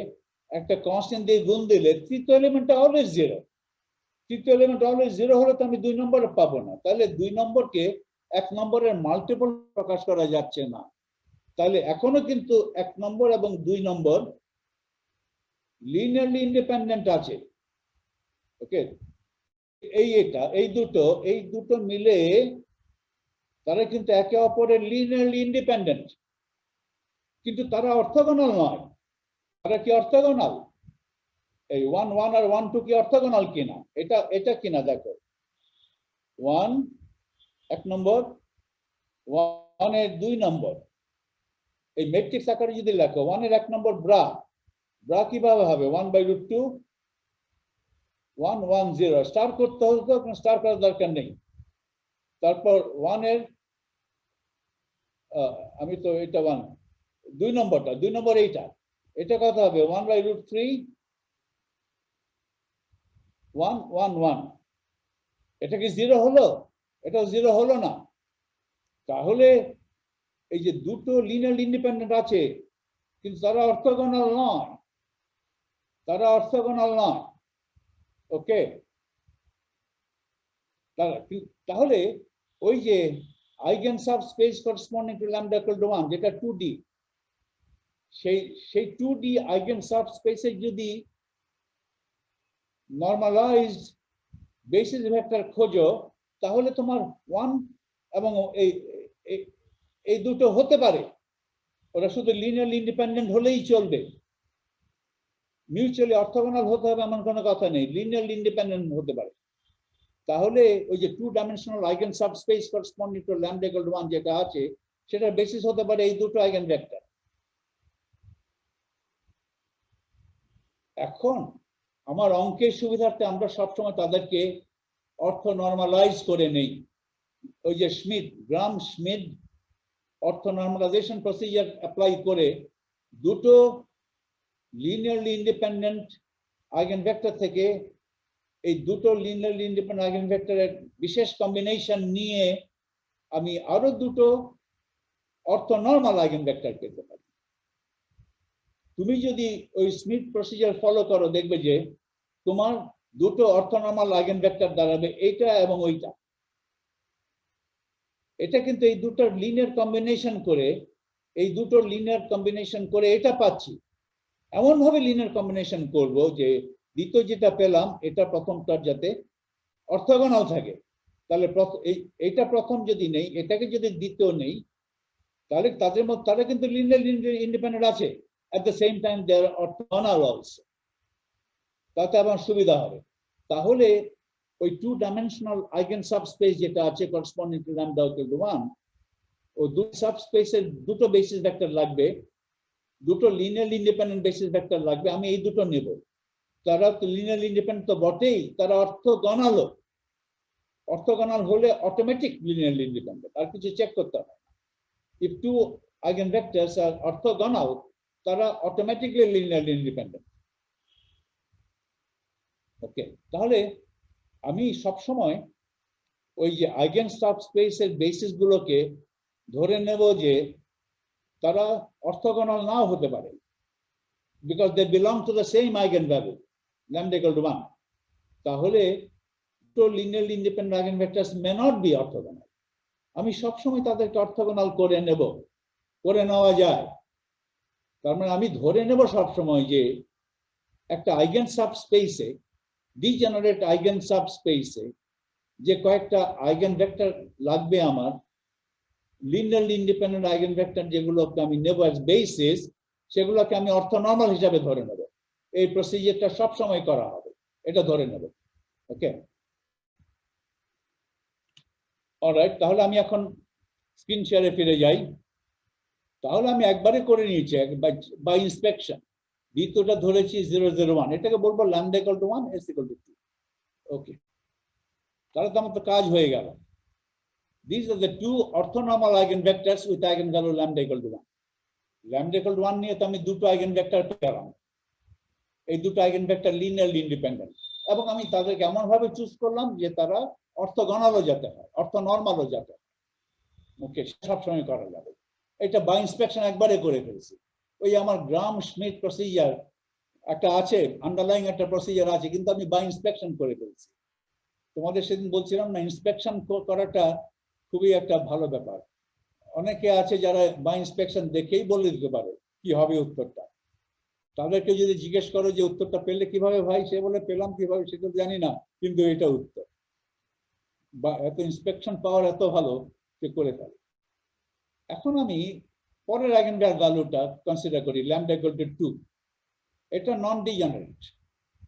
একটা কনস্ট্যান্ট দিয়ে গুণ দিলে তৃতীয় এলিমেন্টটা অলওয়েজ 0, তৃতীয় এলিমেন্ট অলওয়েজ 0 হলে তো আমি 2 নম্বরে পাবো না, তাহলে 2 নম্বরকে 1 নম্বরের মাল্টিপল প্রকাশ করা যাচ্ছে না। তাহলে এখনো কিন্তু 1 নম্বর এবং 2 নম্বর লিনিয়ারলি ইন্ডিপেন্ডেন্ট আছে। ওকে, এই দুটো মিলে তারা কিন্তু একে অপরের লিনিয়ারলি ইন্ডিপেন্ডেন্ট। কিন্তু তারা অর্থগোনাল নয়। তারা কি অর্থগোনাল? এই 1 1 আর 1 2 কি অর্থগোনাল কিনা, এটা কিনা দেখো। 1 এক নম্বর, 1 এর 2 নম্বর, এই ম্যাট্রিক্স আকারে যদি লেখো 1 এর 1 নম্বর ব্রা কিভাবে হবে? 1/√2 1 1 0 স্টার করতে হতো, কোনো স্টার করার দরকার নেই। তারপর 1 এর আমি তো এটা 1 2 নম্বরটা, 2 নম্বর এটা কত হবে? 1/√3 1 1 1। এটা কি 0 হলো? এটা 0 হলো না। তাহলে এই যে দুটো লিনিয়ার ইন্ডিপেন্ডেন্ট আছে, কিন্তু তারা অর্থগোনাল নয়, ওকে। তাহলে ওই যে eigen subspace corresponding to lambda equal to 1 যেটা 2D, সেই 2D আইগেন সাবস্পেসে যদি নরমালাইজড বেসিস ভেক্টর খোঁজো, তাহলে তোমার 1 এবং এই দুটো হতে পারে। ওরা শুধু লিনিয়ারলি ইন্ডিপেন্ডেন্ট হলেই চলবে, মিউচুয়ালি অর্থগোনাল হতে হবে এমন কোনো কথা নেই, লিনিয়ারলি ইন্ডিপেন্ডেন্ট হতে পারে। তাহলে ওই যে 2 dimensional eigen subspace corresponding to lambda equal to 1 যেটা আছে, সেটার বেসিস হতে পারে এই দুটো আইগেন ভেক্টর। এখন আমার অঙ্কের সুবিধার্থে আমরা সবসময় তাদেরকে অর্থ নরমালাইজ করে নেই। ওই যে গ্রাম স্মিথ অর্থ নরমালাইজেশন প্রসিজার অ্যাপ্লাই করে দুটো লিনিয়ারলি ইন্ডিপেন্ডেন্ট আইগেন ভেক্টর থেকে এই দুটো লিনিয়ারলি ইন্ডিপেন্ডেন্ট আইগেন ভেক্টরের বিশেষ কম্বিনেশন নিয়ে আমি আরো দুটো অর্থ নরমাল আইগেন ভেক্টর পেতে পারি। তুমি যদি ওই স্মিথ প্রসিজার ফলো করো, দেখবে যে তোমার দুটো অর্থনর্মাল আইগেন ভেক্টর দাঁড়াবে এইটা এবং ওইটা। এটা কিন্তু এই দুটোর লিনিয়ার কম্বিনেশন করে এটা পাচ্ছি। এমন ভাবে লিনিয়ার কম্বিনেশন করব যে দ্বিতীয় যেটা পেলাম এটা প্রথমটার যাতে অর্থগোনাল থাকে। তাহলে এইটা প্রথম যদি নেই, এটাকে যদি দ্বিতীয় নেই, তাহলে তাদের মধ্যে তারা কিন্তু লিনিয়ারলি ইন্ডিপেন্ডেন্ট আছে, at the same time they are orthogonal also, তাতে আমার সুবিধা হবে। তাহলে ওই 2 ডাইমেনশনাল আইগেন সাবস্পেস যেটা আছে corresponding to lambda equal to 1, ও দুটো সাবস্পেসের দুটো বেসিস ভেক্টর লাগবে, দুটো লিনিয়ারলি ইন্ডিপেন্ডেন্ট বেসিস ভেক্টর লাগবে। আমি এই দুটো নেব। তারা তো লিনিয়ারলি ইন্ডিপেন্ডেন্ট তো বটেই, তারা অর্থগোনাল হলে অটোমেটিক লিনিয়ারলি ইন্ডিপেন্ডেন্ট, আর কিছু চেক করতে হবে না। if 2 eigenvectors are orthogonal, তারা অটোমেটিক্যালি লিনিয়ারলি ইন্ডিপেন্ডেন্ট। ওকে, তাহলে আমি সব সময় ওই যে আইগেন সাবস্পেসের বেসিস গুলোকে ধরে নেব যে তারা অর্থগোনাল নাও হতে পারে, because they belong to the same eigen value lambda equal to 1। তাহলে তো linearly independent eigenvectors may not be orthogonal. আমি সবসময় তাদেরকে অর্থগোনাল করে নেওয়া যায়। তার মানে আমি ধরে নেব সবসময় যে একটা আইগেন সাবস্পেসে, ডিজেনারেট আইগেন সাবস্পেসে যে কয়েকটা আইগেন ভেক্টর লাগবে আমার, লিনিয়ারলি ইন্ডিপেন্ডেন্ট আইগেন ভেক্টর যেগুলোকে আমি নেব অ্যাজ বেসিস, সেগুলোকে আমি অর্থনর্মাল হিসাবে ধরে নেব। এই প্রসিজারটা সবসময় করা হবে, এটা ধরে নেব। ওকে, অলরাইট। তাহলে আমি এখন স্ক্রিন শেয়ারে ফিরে যাই। তাহলে আমি একবারে করে নিয়েছি বাই ইন্সপেকশন। দ্বিতীয়টা ধরেছি 0 0 1, এটাকে বলবো lambda equal to 1 s equal to 2। ওকে, তাহলে তো আমার তো কাজ হয়ে গেল। These are the two orthonormal eigenvectors with eigenvalue lambda equal to 1. Lambda equal to 1 নিয়ে তো আমি দুটো eigenvector পেলাম। এই দুটো eigenvector linearly independent, এবং আমি তাদেরকে এমন ভাবে চুজ করলাম যে তারা অর্থগোনালও যাতে হয়, অর্থনর্মালও যাতে হয়। ওকে, সবসময় করা যাবে। এটা বাই ইন্সপেকশন একবারে করে ফেলছি। ওই আমার গ্রাম স্মিথ প্রসিজার একটা আছে, আন্ডারলাইং একটা প্রসিজার আছে, কিন্তু আমি বাই ইন্সপেকশন করে ফেলছি। তোমাদের সেদিন বলছিলাম না, ইন্সপেকশন করাটা খুবই একটা ভালো ব্যাপার। অনেকে আছে যারা বাই ইন্সপেকশন দেখেই বলে দিতে পারে কি হবে উত্তরটা। তাদেরকে যদি জিজ্ঞেস করো যে উত্তরটা পেলে কিভাবে ভাই, সে বলে পেলাম কিভাবে সেটা জানি না, কিন্তু এটা উত্তর। বা এত ইন্সপেকশন পাওয়ার এত ভালো সে করে ফেলে। এখন আমি পরের আইগেনভ্যালুটা কনসিডার করি ল্যামডা ইকুয়াল টু 2, এটা নন ডিজেনারেট,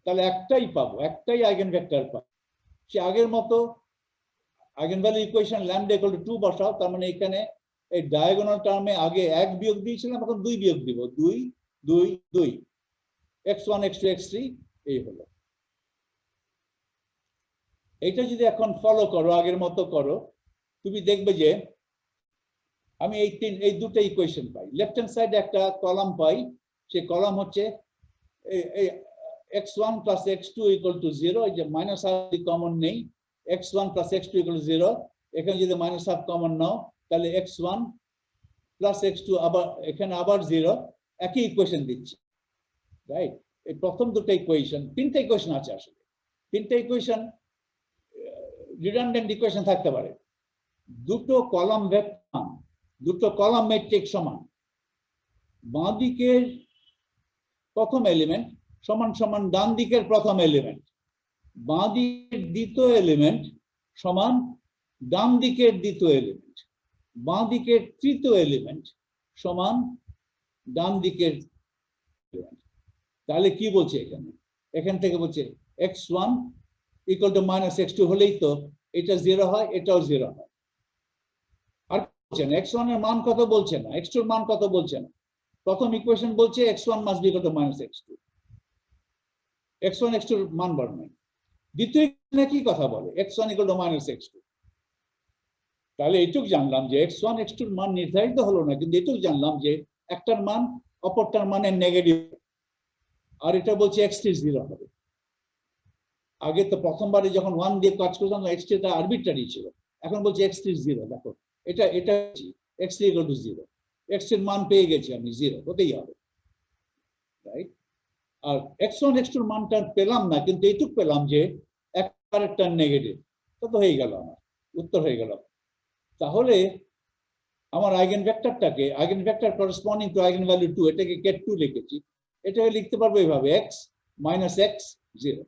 তাহলে একটাই পাবো, একটাই আইগেনভেক্টর পাবো। সে আগের মতো eigenvalue equation lambda equal to 2 বসাও, তার মানে এখানে এই ডায়াগোনাল টার্মে আগে 1 বিয়োগ দিয়েছিলাম, এখন 2 বিয়োগ দিব, 2 2 2, x1 x2 x3 এই হলো। এটা যদি এখন ফলো করো, আগের মতো করো, তুমি দেখবে যে আমি এই দুটো ইকুয়েশন পাই। লেফট হ্যান্ড সাইডে একটা কলাম পাই, সেই কলাম হচ্ছে x1 plus x2 equal to 0, এই যে মাইনাস হাফ কমন নেই, x1 plus x2 equal to 0, এখানে যদি মাইনাস হাফ কমন নাও তাহলে x1 plus x2 আবার এখানে আবার 0, একই ইকুয়েশন দিচ্ছি, রাইট? এই প্রথম দুটো ইকুয়েশন, তিনটা ইকুয়েশন আছে আসলে, তিনটা ইকুয়েশন রিডান্ডেন্ট ইকুয়েশন থাকতে পারে। দুটো কলাম ভেক্টর, দুটো কলাম ম্যাট্রিক্স সমান, বাঁ দিকের প্রথম এলিমেন্ট সমান সমান ডান দিকের প্রথম এলিমেন্ট, বাঁ দিকের দ্বিতীয় এলিমেন্ট সমান ডান দিকের দ্বিতীয় এলিমেন্ট, বাঁ দিকের তৃতীয় এলিমেন্ট সমান ডান দিকের এলিমেন্ট। তাহলে কি বলছে এখানে? এখান থেকে বলছে x1 equal to minus x2 হলেই তো এটা 0 হয়, এটাও 0 হয়। আর বলছে না x1 এর মান কত বলছে না, x2 এর মান কত বলছে না। প্রথম ইকুয়েশন বলছে x1 must be equal to minus x2, x1 x2 এর মান বার নাই। দ্বিতীয় ইকুয়েশনে কি কথা বলে? x1 equal to minus x2। তাহলে এইটুকু জানলাম যে x1 x2 এর মান নির্ধারিত হলো না, কিন্তু এইটুকু জানলাম যে একটার মান অপরটার মানের নেগেটিভ, আর এটা বলছে x3 0 হবে। আগে তো প্রথমবারে যখন 1 দিয়ে কাজ করতাম x3 টা আরবিট্রারি ছিল, এখন বলছে x3 0। দেখো এটা x3 ইকুয়াল টু 0, x এর মান পেয়ে গেছি আমি, 0 হতেই হবে, রাইট? আর x1 x2 এর মানটা পেলাম না, কিন্তু এইটুকু পেলাম যে একটা নেগেটিভ, তো হয়ে গেল, আমার উত্তর হয়ে গেল। তাহলে আমার আইগেনভেক্টরটাকে, আইগেনভেক্টর করেসপন্ডিং টু আইগেনভ্যালু 2, এটাকে get 2 লিখেছি, এটাকে লিখতে পারবো এইভাবে x মাইনাস x 0।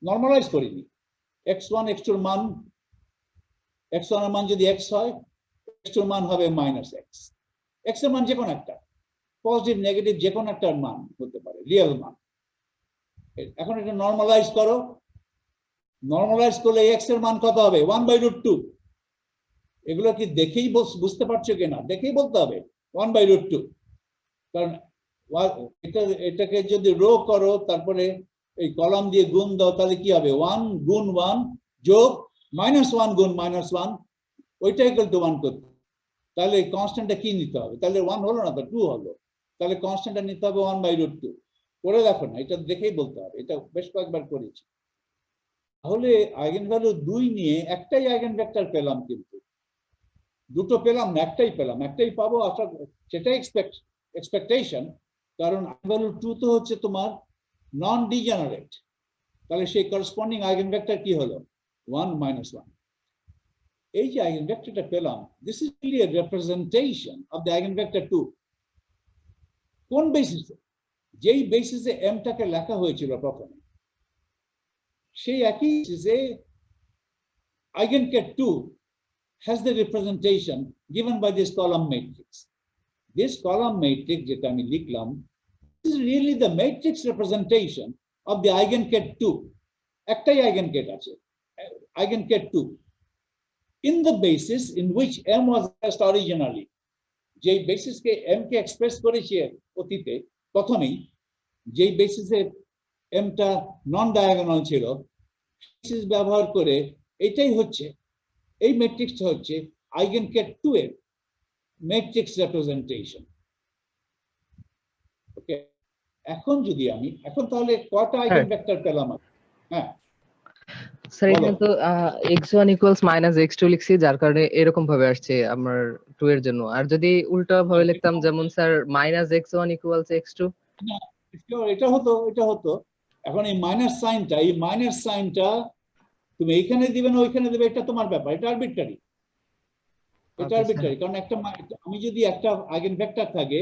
নরমালাইজ করিনি, x1 x2 এর মান, x1 এর মান যদি x হয়, x2 এর মান হবে মাইনাস x, x এর মান যে কোনো একটা, পজিটিভ নেগেটিভ যে কোনো একটা মান হতে পারে, রিয়েল মান। এখন এটা নরমালাইজ করো, নরমালাইজ করলে x এর মান কত হবে? 1/√2। এগুলো কি দেখেই বুঝতে পারছো কিনা? দেখেই বলতে হবে 1/√2, কারণ এটাকে যদি রো করো তারপরে এই কলাম দিয়ে গুণ দাও, তাহলে কি হবে? 1 গুণ 1 যোগ -1 গুণ -1, ওইটা ইকুয়াল টু 1 করতে, তাহলে কনস্ট্যান্টটা কি নিতে হবে? তাহলে 1 হলো না তো, 2 হলো, তাহলে কনস্ট্যান্টটা নিতে হবে 1/√2। করে দেখো না, এটা দেখেই বলতে হবে, এটা বেশ কয়েকবার করেছি। তাহলে আইগেনভ্যালু 2 নিয়ে একটাই আইগেনভেক্টর পেলাম, কিন্তু দুটো পেলাম না, একটাই পেলাম, একটাই পাবো আশা, সেটাই এক্সপেকটেশন, কারণ আইগেনভ্যালু 2 তো হচ্ছে তোমার নন ডিজেনারেট, তাহলে সেই করসপন্ডিং আইগেনভেক্টর কি হলো? 1 - 1। এই যে আইগেনভেক্টরটা পেলাম, this is really a representation of the eigenvector 2। কোন বেসিসে? যেই বেসিসে m টাকে লেখা হয়েছিল প্রথমে, সেই একই বেসিসে eigenket 2 has the representation given by this column matrix. This column matrix যেটা আমি লিখলাম, this is really the matrix representation of the eigenket 2. একটাই eigenket আছে, eigenket 2, in the basis in which m was expressed originally. যেই বেসিসকে m কে এক্সপ্রেস করেছে অতীতে প্রথমেই, যেই বেসিসে m টা নন ডায়াগোনাল ছিল, বেসিস ব্যবহার করে এটাই হচ্ছে, এই ম্যাট্রিক্সটা হচ্ছে আইগেনকেট 2 এর ম্যাট্রিক্স রিপ্রেজেন্টেশন। ওকে, এখন যদি আমি তাহলে কয়টা আইগেনভেক্টর পেলাম? হ্যাঁ স্যার, এখানে তো x1 ইকুয়ালস -x2 লিখছি, যার কারণে এরকম ভাবে আসছে আমার 2 এর জন্য। আর যদি উল্টা ভাবে লিখতাম, যেমন স্যার -x1 ইকুয়ালস x2, না, এটা হতো। এখন এই মাইনাস সাইনটা তুমি এইখানে দিবে না ওইখানে দিবে, এটা তোমার ব্যাপার, এটা আরবিট্রারি। কারণ আমি যদি একটা আইগেনভেক্টর থাকে,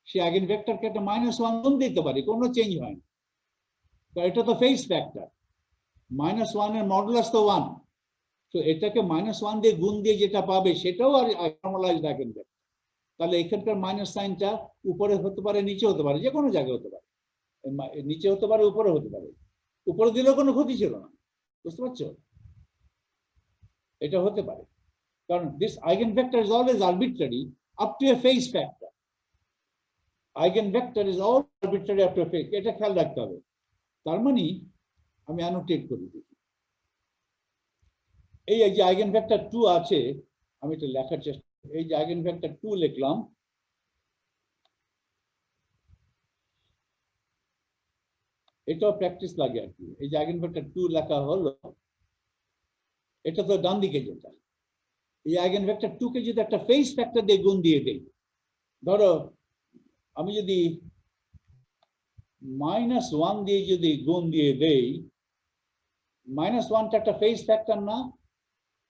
সেই আইগেনভেক্টরকে একটা -1 গুণ দিতে পারি, কোনো চেঞ্জ হয় না, এটা তো ফেস ফ্যাক্টর। -1 এর মডুলাস তো 1, তো এটাকে -1 দিয়ে গুণ দিয়ে যেটা পাবে সেটাও আর নরমালাইজড আইগেনভেক্টর। তাহলে এখানকার মাইনাস সাইনটা উপরে হতে পারে, নিচে হতে পারে, যে কোনো জায়গায় হতে পারে, নিচে হতে পারে, উপরে হতে পারে। উপরে দিলেও কোনো ক্ষতি ছিল না, বুঝতে পারছো? এটা হতে পারে, কারণ this eigenvector is always arbitrary up to A phase factor. Eigenvector is always arbitrary up to A phase, এটা খেয়াল রাখতে হবে। তার মানে আমি অ্যানোটেট করে দিই, এই যে আইগেনভেক্টর 2 আছে, আমি এটা লেখার চেষ্টা, এই যে আইগেনভেক্টর 2 লিখলাম, এটাও প্র্যাকটিস লাগে আর কি। এই যে আইগেনভেক্টর 2 লেখা হলো, এটা তো ডান দিকে যেটা, এই আইগেনভেক্টর 2 কে যদি একটা ফেজ ফ্যাক্টর দিয়ে গুণ দিয়ে দেই, ধরো আমি যদি -1 দিয়ে যদি গুণ দিয়ে দেই, -1টা একটা ফেজ ফ্যাক্টর না?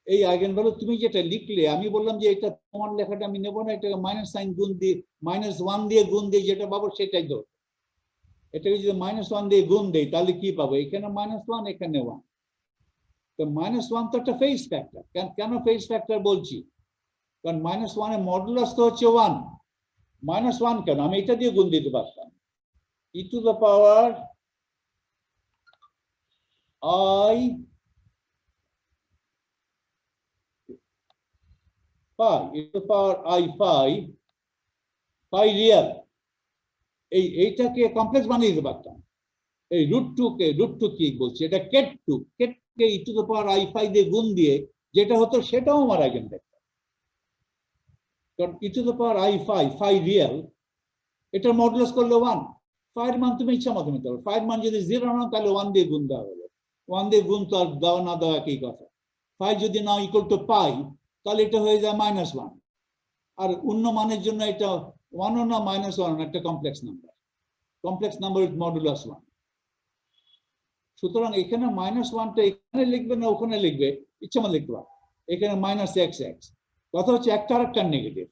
এই আইগেনভ্যালু তুমি যেটা লিখলে, আমি বললাম যে এটা তোমার লেখাটা আমি নেব না, এটা মাইনাস সাইন গুণ দিয়ে, -1 দিয়ে গুণ দিয়ে যেটা পাবো সেটাই ধর। এটাকে যদি -1 দিয়ে গুণ দেই তাহলে কি পাবো? এখানে -1, এখানে 1। তো -1 তো একটা ফেজ ফ্যাক্টর। কেন ফেজ ফ্যাক্টর বলছি? কারণ -1 এর মডুলাস তো হচ্ছে 1। -1 কেন? আমি এটা দিয়ে গুণ দিতে পারতাম, e to the power I phi, e to the power I phi, phi real, এইটাকে কমপ্লেক্স বানিয়ে দিতে পারতাম। এই √2 কি বলছি, এটা ket2, K e to the power I phi দিয়ে গুণ দিয়ে যেটা হতো সেটাও আমার আইগেনভেক্টর। কারণ e to the power I phi, phi real, এটার মডুলাস করলে 1। phi এর মান তুমি ইচ্ছা মতো নিতে পারো। phi এর মান যদি 0 না, তাহলে 1 দিয়ে গুণ দেওয়া হলো। 1 দিয়ে গুণ তো আর দেওয়া না দেওয়া একই কথা। phi যদি না ইকুয়াল টু পাই, তাহলে এটা হয়ে যায় -1। আর অন্য মানের জন্য এটা 1 ও না -1, একটা complex number. Complex number with modulus 1। সুতরাং এখানে -1টা এখানে লিখবে না ওখানে লিখবে, ইচ্ছা মতো লিখতে পারো। এখানে -xx, কথা হচ্ছে একটা আর একটা নেগেটিভ,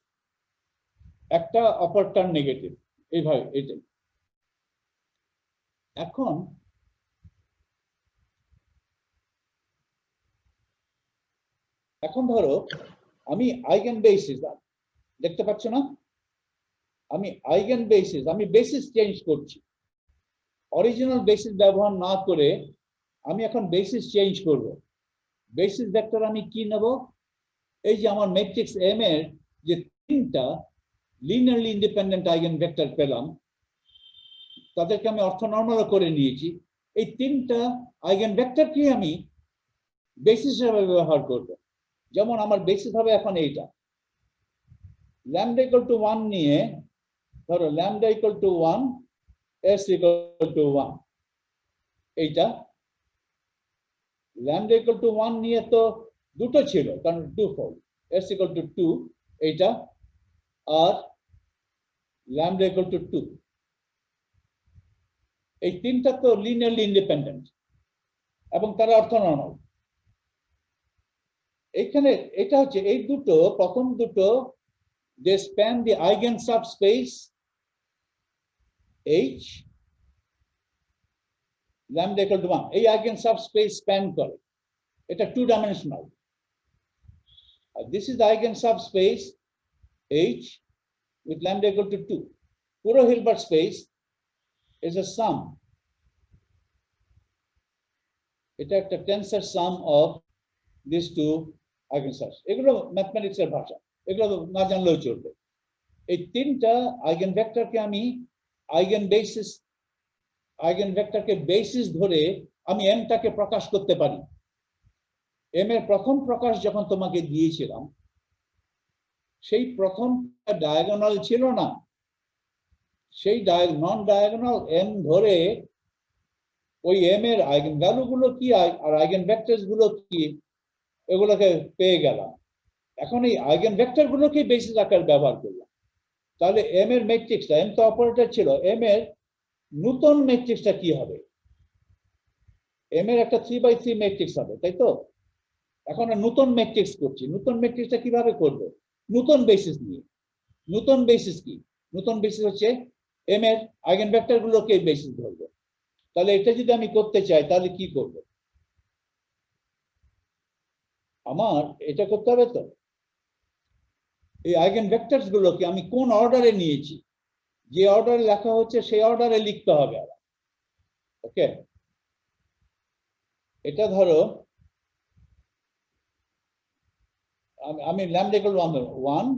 একটা অপরটার নেগেটিভ, এইভাবে এটাই। এখন ধরো আমি আইগেন বেসিস, দেখতে পাচ্ছ না? আমি আইগেন বেসিস, আমি বেসিস চেঞ্জ করছি, অরিজিনাল বেসিস ব্যবহার না করে আমি এখন বেসিস চেঞ্জ করব। বেসিস ভেক্টর আমি কি নেব? এই যে আমার ম্যাট্রিক্স এম এর যে 3টা লিনিয়ারলি ইন্ডিপেন্ডেন্ট আইগেন ভেক্টর পেলাম, তাদেরকে আমি অর্থনর্মাল করে নিয়েছি। এই 3টা আইগেন ভেক্টরকে আমি বেসিস হিসেবে ব্যবহার করব। যেমন আমার বেসিস হবে এখন এইটা, ল্যামডা ইকুয়াল টু 1 নিয়ে, ধরো lambda equal to 1, s equal to 1, এইটা ল্যামডা ইকুয়াল টু 1 নিয়ে তো দুটো ছিল, কারণ 2 ফোল্ড, s ইকুয়াল টু 2 এইটা, আর ল্যামডা ইকুয়াল টু 2। এই 3টা তো লিনিয়ারলি ইন্ডিপেন্ডেন্ট এবং তারা অর্থনর্মাল। এইখানে এটা হচ্ছে এই দুটো, প্রথম দুটো, they span the eigen subspace H, lambda equal to 1, এই eigen subspace span করে, এটা 2 dimensional। This is the eigen subspace H with lambda equal to 2. পুরো Hilbert space is a sum, এটা একটা tensor sum of these two eigensubs। এগুলো ম্যাথমেটিক্স এর ভাষা, এগুলো না জানলেও চলবে। এই 3টা আইগেন ভেক্টরকে আমি আইগেন ভেক্টরকে বেসিস ধরে আমি এমটাকে প্রকাশ করতে পারি। এম এর প্রথম প্রকাশ যখন তোমাকে দিয়েছিলাম, সেই প্রথম ডায়াগোনাল ছিল না, সেই নন ডায়াগোনাল এম ধরে ওই এম এর আইগেন ভ্যালু গুলো কি আর আইগেন ভেক্টরস গুলো কি, এগুলোকে পেয়ে গেলাম। এখন এই আইগেন ভেক্টর গুলোকে বেসিস আকার ব্যবহার করলাম। তাহলে এম এর ম্যাট্রিক্সটা, এম তো অপারেটর ছিল, এম এর নতুন ম্যাট্রিক্সটা কি হবে? এম এর একটা 3x3 ম্যাট্রিক্স হবে, তাই তো? এখন নতুন ম্যাট্রিক্স করছি, নতুন ম্যাট্রিক্সটা কিভাবে করব? নতুন বেসিস নিয়ে। নতুন বেসিস কি? নতুন বেসিস হচ্ছে এম এর আইগেন ভেক্টর গুলোকে বেসিস ধরবো। তাহলে এটা যদি আমি করতে চাই তাহলে কি করব? আমার এটা করতে হবে তো, এই আইগেন ভেক্টরস গুলোকে আমি কোন অর্ডারে নিয়েছি, যে অর্ডারে লেখা হচ্ছে সেই অর্ডারে লিখতে হবে। ওকে, এটা ধরো আমি ল্যামডা ইকুয়াল 1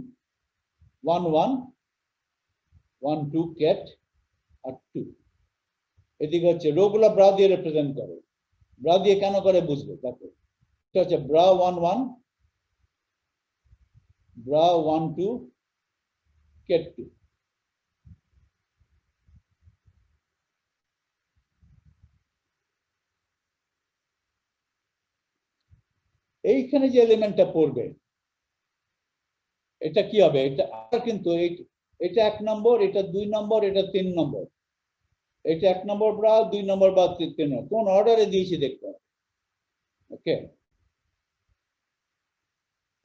1 1 1 2 কেট আর 2, এদিকে হচ্ছে রো গুলো ব্রা দিয়ে রিপ্রেজেন্ট করে। ব্রা দিয়ে কেন করে বুঝবে, দেখো এটা হচ্ছে ব্রা 1 1 ব্রা 1 2 কেট 2। এইখানে যে এলিমেন্টটা পড়বে এটা কি হবে, এটা কিন্তু এটা 1 নম্বর, এটা 2 নম্বর, এটা 3 নম্বর, এটা 1 নম্বর ব্রা, 2 নম্বর বা 3 নম্বর, কোন অর্ডারে দিয়েছি দেখতে হবে। ওকে,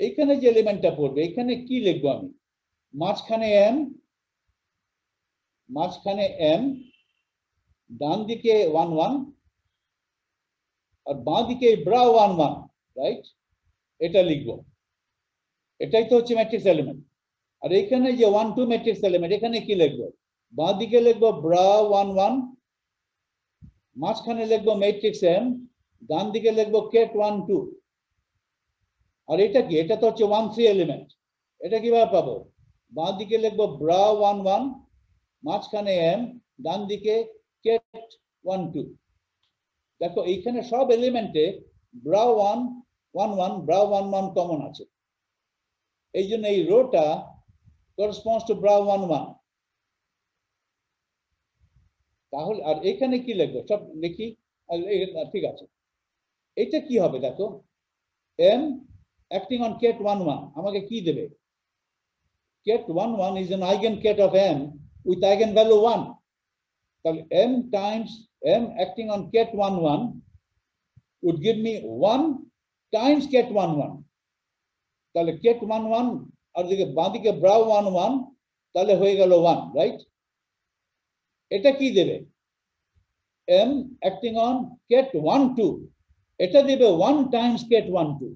এইখানে যে এলিমেন্টটা পড়বে এখানে কি লিখবো আমি, মাঝখানে m, ডান দিকে 1 1 আর বাঁ দিকে ব্রা 1 1, রাইট? এটা লিখবো, এটাই তো হচ্ছে ম্যাট্রিক্স এলিমেন্ট। আর এখানে যে 1 2 ম্যাট্রিক্স এলিমেন্ট, এখানে কি লিখবো, বাঁ দিকে লিখবো ব্রা 1 1, মাঝখানে লিখবো ম্যাট্রিক্স m, ডান দিকে লিখবো কেট 1 2। আর এটা কি, এটা তো হচ্ছে 1 3 এলিমেন্ট, এটা কিভাবে পাবো, বাঁ দিকে লিখবো ব্রা 1 1, মাঝখানে m, ডান দিকে কেট 1 2। দেখো এইখানে সব এলিমেন্টে ব্রা 1 1 1 ব্রা 1 1 কমন আছে, এই জন্য এই রোটা corresponds to bra 1 1। তাহলে আর এখানে কি লিখবো সব লিখি, ঠিক আছে। এটা কি হবে দেখো, m acting on ket 1 1 আমাকে কি দেবে, ket 1 1 is an eigenket of m with eigenvalue 1। তাহলে m times m acting on ket 1 1 would give me 1 times ket 1 1। তাহলে ket 1 1 আর দিকে বাঁদিকে ব্রা 1 1, তাহলে হয়ে গেল 1, রাইট? এটা কি দেবে, m acting on ket 1 2, এটা দেবে 1 times ket 1 2,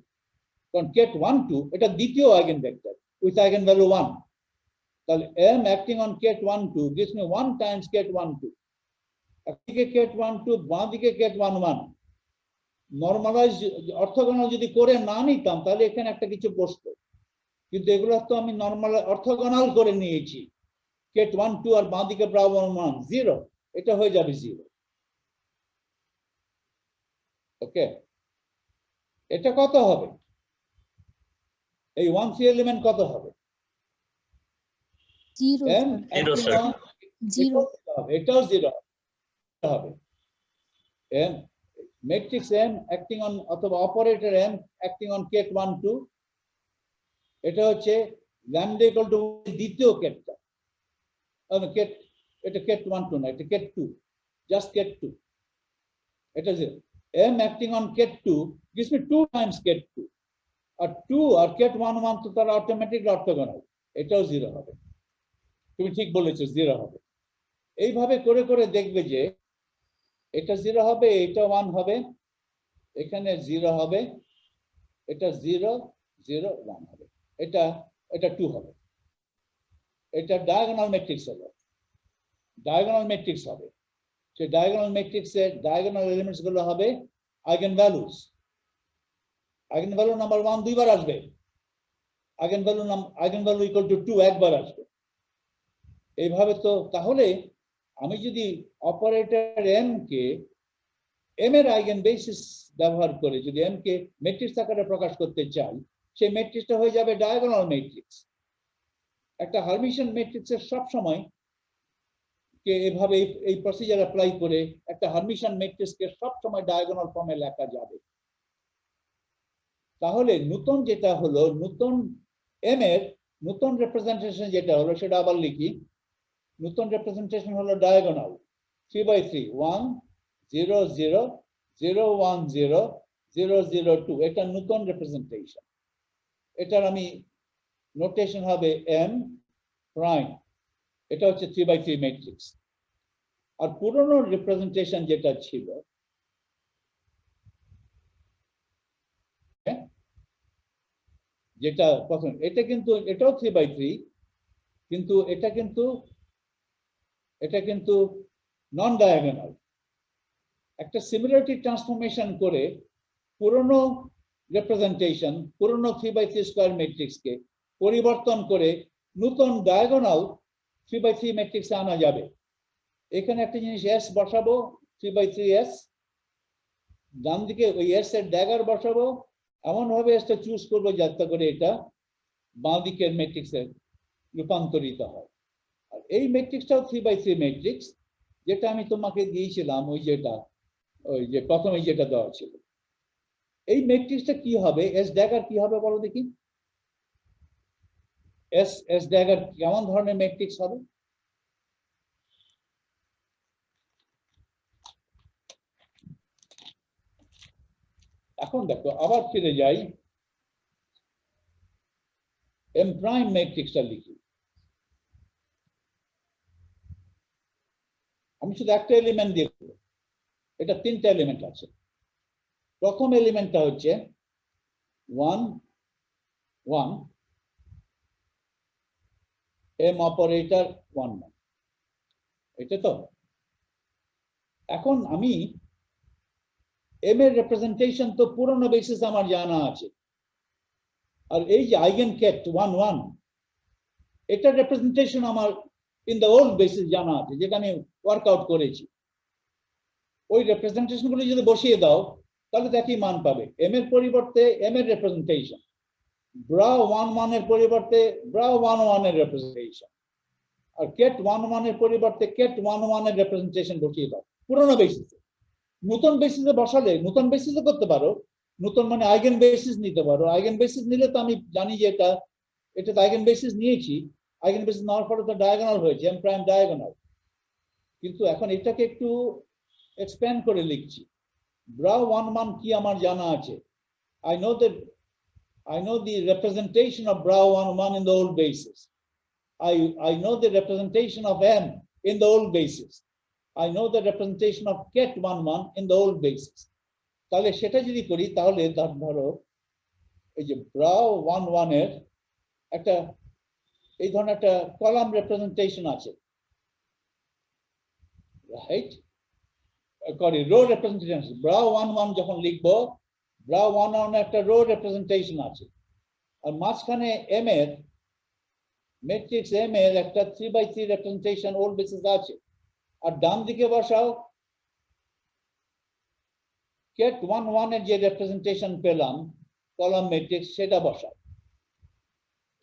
কারণ ket 1 2 এটা দ্বিতীয় আইগেনভেক্টর উইথ আইগেনভ্যালু 1। তাহলে m acting on ket 1 2 gives me 1 times ket 1 2, একদিকে ket 1 2 বাঁদিকে ket 1 1। নরমালাইজ অর্থগোনাল যদি করে না নিতাম তাহলে এখানে একটা কিছু বসতো, কিন্তু এগুলো তো আমি নরমাল অর্থগোনাল করে নিয়েছি, ket 1 2 আর বাঁদিকে ব্রা 1 1 0, এটা হয়ে যাবে 0। ওকে, এটা কত হবে, এই 1 3 এলিমেন্ট কত হবে, 0 m Zero, acting sir. on 0 এটাও 0 হবে, m matrix m acting on অথবা operator m acting on ket 1 2, এটা হচ্ছে lambda equal to দ্বিতীয় কেটটা, কেট, এটা ket 1 2 না, এটা ket 2, জাস্ট ket 2, এটা 0। m acting on ket 2 gives me 2 times ket 2, R 2 R ket 1 1 তো তার অটোমেটিক অর্থগোনাল, এটাও 0 হবে। তুমি ঠিক বলেছো, 0 হবে। এইভাবে করে করে দেখবে যে এটা 0 হবে, এটা 1 হবে, এখানে 0 হবে, এটা 0 0 1 হবে, এটা 2 হবে। এটা ডায়াগোনাল ম্যাট্রিক্স হলো, ডায়াগোনাল ম্যাট্রিক্স হবে। সেই ডায়াগোনাল ম্যাট্রিক্সের ডায়াগোনাল এলিমেন্টস গুলো হবে আইগেনভ্যালুস। আইগেনভ্যালু নাম্বার 1 দুইবার আসবে, আইগেনভ্যালু ইকুয়াল টু 2 একবার আসবে। এইভাবে তো, তাহলে আমি যদি অপারেটর m কে m এর আইগেন বেসিস ব্যবহার করে যদি m কে ম্যাট্রিক্স আকারে প্রকাশ করতে চাই, সেই ম্যাট্রিক্সটা হয়ে যাবে ডায়াগোনাল ম্যাট্রিক্স। একটা হার্মিশিয়ান ম্যাট্রিক্সের সব সময় কে এভাবে এই প্রসিজার অ্যাপ্লাই করে একটা হার্মিশিয়ান ম্যাট্রিক্সকে সব সময় ডায়াগোনাল ফর্মে লেখা যাবে। তাহলে নতুন যেটা হলো, নতুন m এর নতুন রিপ্রেজেন্টেশন যেটা হলো সেটা আবার লিখি। নতুন রিপ্রেজেন্টেশন হলো ডায়াগোনাল 3/3 1 0 0 0 1 0 0 0 2, এটা নতুন রিপ্রেজেন্টেশন। এটার আমি নোটেশন হবে m প্রাইম, এটা হচ্ছে 3/3 ম্যাট্রিক্স। আর পুরনো রিপ্রেজেন্টেশন যেটা ছিল, যেটা প্রথম, এটা কিন্তু এটাও 3/3, কিন্তু এটা কিন্তু নন ডায়াগোনাল। একটা সিমিলারিটি ট্রান্সফরমেশন করে পুরনো রিপ্রেজেন্টেশন, পুরনো 3/3 স্কয়ার ম্যাট্রিক্সকে পরিবর্তন করে নতুন ডায়াগোনাল 3/3 ম্যাট্রিক্সে আনা যাবে। এখানে একটা জিনিস এস বসাবো, 3/3s, ডান দিকে ওই এস এর ড্যাগার বসাবো, এমন ভাবে এসটা চুজ করবো যাতে করে এটা বাঁ দিকের ম্যাট্রিক্সে রূপান্তরিত হয়। আর এই ম্যাট্রিক্সটাও 3/3 ম্যাট্রিক্স, যেটা আমি তোমাকে দিয়েছিলাম, ওই যে প্রথমে যেটা দেওয়া ছিল। এই ম্যাট্রিক্সটা কি হবে, এস ড্যাগার কি হবে বলো দেখি। এস ড্যাগার কেমন ধরনের ম্যাট্রিক্স হবে? এখন দেখো, আবার ফিরে যাই, এম প্রাইম ম্যাট্রিক্সটা লিখি। আমি শুধু একটা এলিমেন্ট দিয়ে করব, এটা 3টা এলিমেন্ট আছে। প্রথম এলিমেন্টটা হচ্ছে 1 1, এম অপারেটর 1 1, এটা তো। এখন আমি এম এর রিপ্রেজেন্টেশন তো পুরনো বেসিস আমার জানা আছে, আর এই যে আইগেন কেট 1 1, এটা রিপ্রেজেন্টেশন আমার ইন দ্য ওল্ড বেসিস জানা আছে, যেটা আমি ওয়ার্কআউট করেছি। ওই রিপ্রেজেন্টেশন গুলো যদি বসিয়ে দাও, তাহলে তো একই মান পাবে। এম এর পরিবর্তে এম এর রিপ্রেজেন্টেশন, ব্রা 1 1 এর পরিবর্তে ব্রা 1 1 এর রিপ্রেজেন্টেশন, আর কেট 1 1 এর পরিবর্তে কেট 1 1 এর রিপ্রেজেন্টেশন বসিয়ে দাও পুরনো বেসিসে। নতুন বেসিসে বসালে নতুন বেসিসে করতে পারো, নতুন মানে আইগেন বেসিস নিতে পারো। আইগেন বেসিস নিলে তো আমি জানি যে এটা তো আইগেন বেসিস নিয়েছি, আইগেন বেসিস নেওয়ার পরে তো ডায়াগোনাল হয়েছে, এম প্রাইম ডায়াগোনাল। কিন্তু এখন এটাকে একটু এক্সপ্যান্ড করে লিখছি। ব্রা 1 1 কি আমার জানা আছে, I know the representation of bra 1 1 in the old basis. I know the representation of m in the old basis. I know the representation of ket 1 1 in the old basis. তাহলে সেটা যদি করি, তাহলে ধরো এই যে bra 1 1 এর একটা এই ধরনের একটা কলাম রিপ্রেজেন্টেশন আছে, right? Sorry, row representation. bra 1 1 যখন লিখবো, bra 1 1 একটা রো রিপ্রেজেন্টেশন আছে, আর মাঝখানে এম এর ম্যাট্রিক্স এম এর একটা 3/3 রিপ্রেজেন্টেশন ওল্ড বেসিস আছে। আর ডান দিকে বসাও কেট 1 1 এর যে রিপ্রেজেন্টেশন পেলাম কলাম ম্যাট্রিক্স, সেটা বসাও।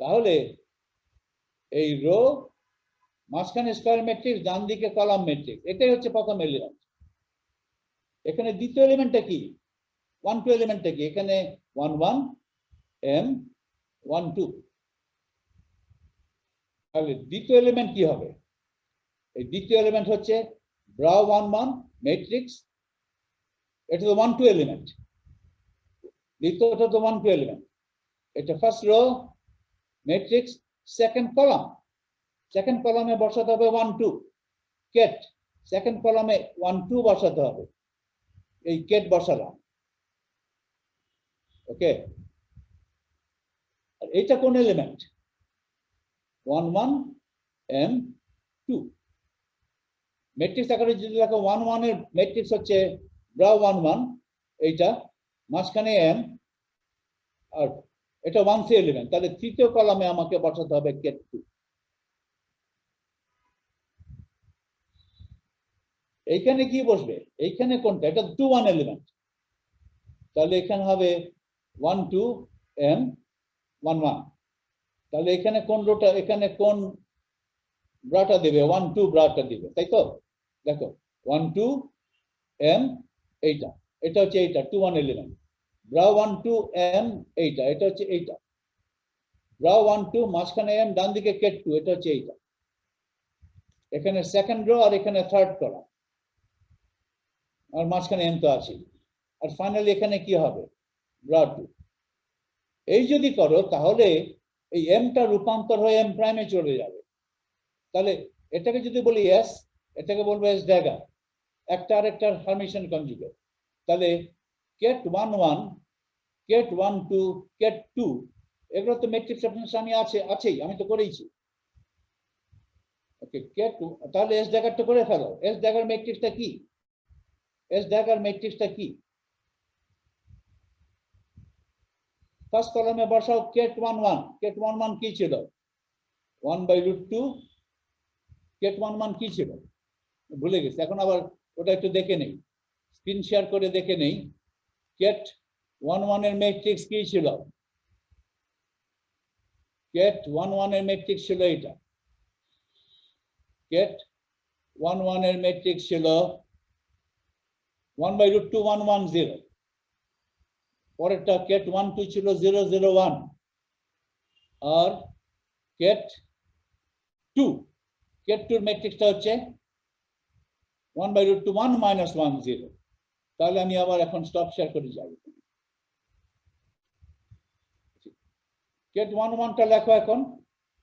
তাহলে এই রো, মাঝখানে স্কয়ার ম্যাট্রিক্স, ডান দিকে কলাম ম্যাট্রিক্স, এটাই হচ্ছে প্রথম এলিমেন্ট। এখানে দ্বিতীয় এলিমেন্টটা কি, 1 2 এলিমেন্টটা কি? এখানে 1 1 m 1 2। তাহলে দ্বিতীয় এলিমেন্ট কি হবে? এই দ্বিতীয় এলিমেন্ট হচ্ছে ব্রা 1 1 ম্যাট্রিক্স, এটা তো 1 2 এলিমেন্ট, দ্বিতীয়টা তো 1 2 এলিমেন্ট। এটা ফার্স্ট রো ম্যাট্রিক্স, সেকেন্ড কলামে বসাতে হবে 1 2 কেট, সেকেন্ড কলামে 1 2 বসাতে হবে, এই কেট বসালাম। ওকে, আর এটা কোন এলিমেন্ট? 1 1 m 2। ম্যাট্রিক্স আকারে যদি দেখো 1 1 এর ম্যাট্রিক্স হচ্ছে ব্রা 1 1, এইটা মাঝখানে m, আর এটা 1 3 এলিমেন্ট। তাহলে তৃতীয় কলামে আমাকে বসাতে হবে কেট 2। এইখানে কি বসবে? এইখানে কোনটা? এটা 2 1 এলিমেন্ট, তাহলে এখানে হবে 1 2 m 1 1। তাহলে এখানে কোন রোটা, এখানে কোন ব্রাটা দেবে? 1 2 ব্রাটা দিবে, তাই তো? দেখো 1 2 m, এটা হচ্ছে এইটা 2 1 এলিমেন্ট। ব্রা 1 2 m, এটা হচ্ছে এইটা। ব্রা 1 2 মাঝখানে m, ডান দিকে কেট 2, এটা হচ্ছে এইটা। এখানে সেকেন্ড রো আর এখানে থার্ড কলাম, আর মাঝখানে m তো আছে। আর ফাইনালি এখানে কি হবে? ব্রা 2। এই যদি করো, তাহলে এই এমটা রূপান্তর হয়ে এম প্রাইমে চলে যাবে। তাহলে এটাকে যদি বলি এস, এটাকে বলবো এস ড্যাগার, একটা আরেকটার হারমিশন কনজুগেট। তাহলে কেট 1 1 কেট 1 2 কেট 2, এগুলো তো ম্যাট্রিক্স রেফারেন্স আমি আছেই, আমি তো করেইছি। ওকে, তাহলে এস ড্যাগারটা করে ফেলো। এস ড্যাগার ম্যাট্রিক্সটা কি? এস ড্যাগার ম্যাট্রিক্সটা কি? ফার্স্ট কলামে বসাও কেট 1 1। কেট 1 1 কি ছিল? 1/√2। কেট 1 1 কি ছিল? ভুলে গেছি, এখন আবার ওটা একটু দেখে নেই, স্ক্রিন শেয়ার করে দেখে নেই। কেট 1 1 এর ম্যাট্রিক্স কি ছিল? কেট 1 1 এর ম্যাট্রিক্স ছিল এটা। কেট 1 1 এর ম্যাট্রিক্স ছিল 1/√2 1 1 0। পরেরটা কেট 1 2 ছিল 0 0 1। আর কেট 2 এর ম্যাট্রিক্সটা হচ্ছে 1/√2 1 - 1 0। তাহলে আমি আবার এখন স্টপ শেয়ার করে যাব। কেট 1 1 টা লেখো এখন।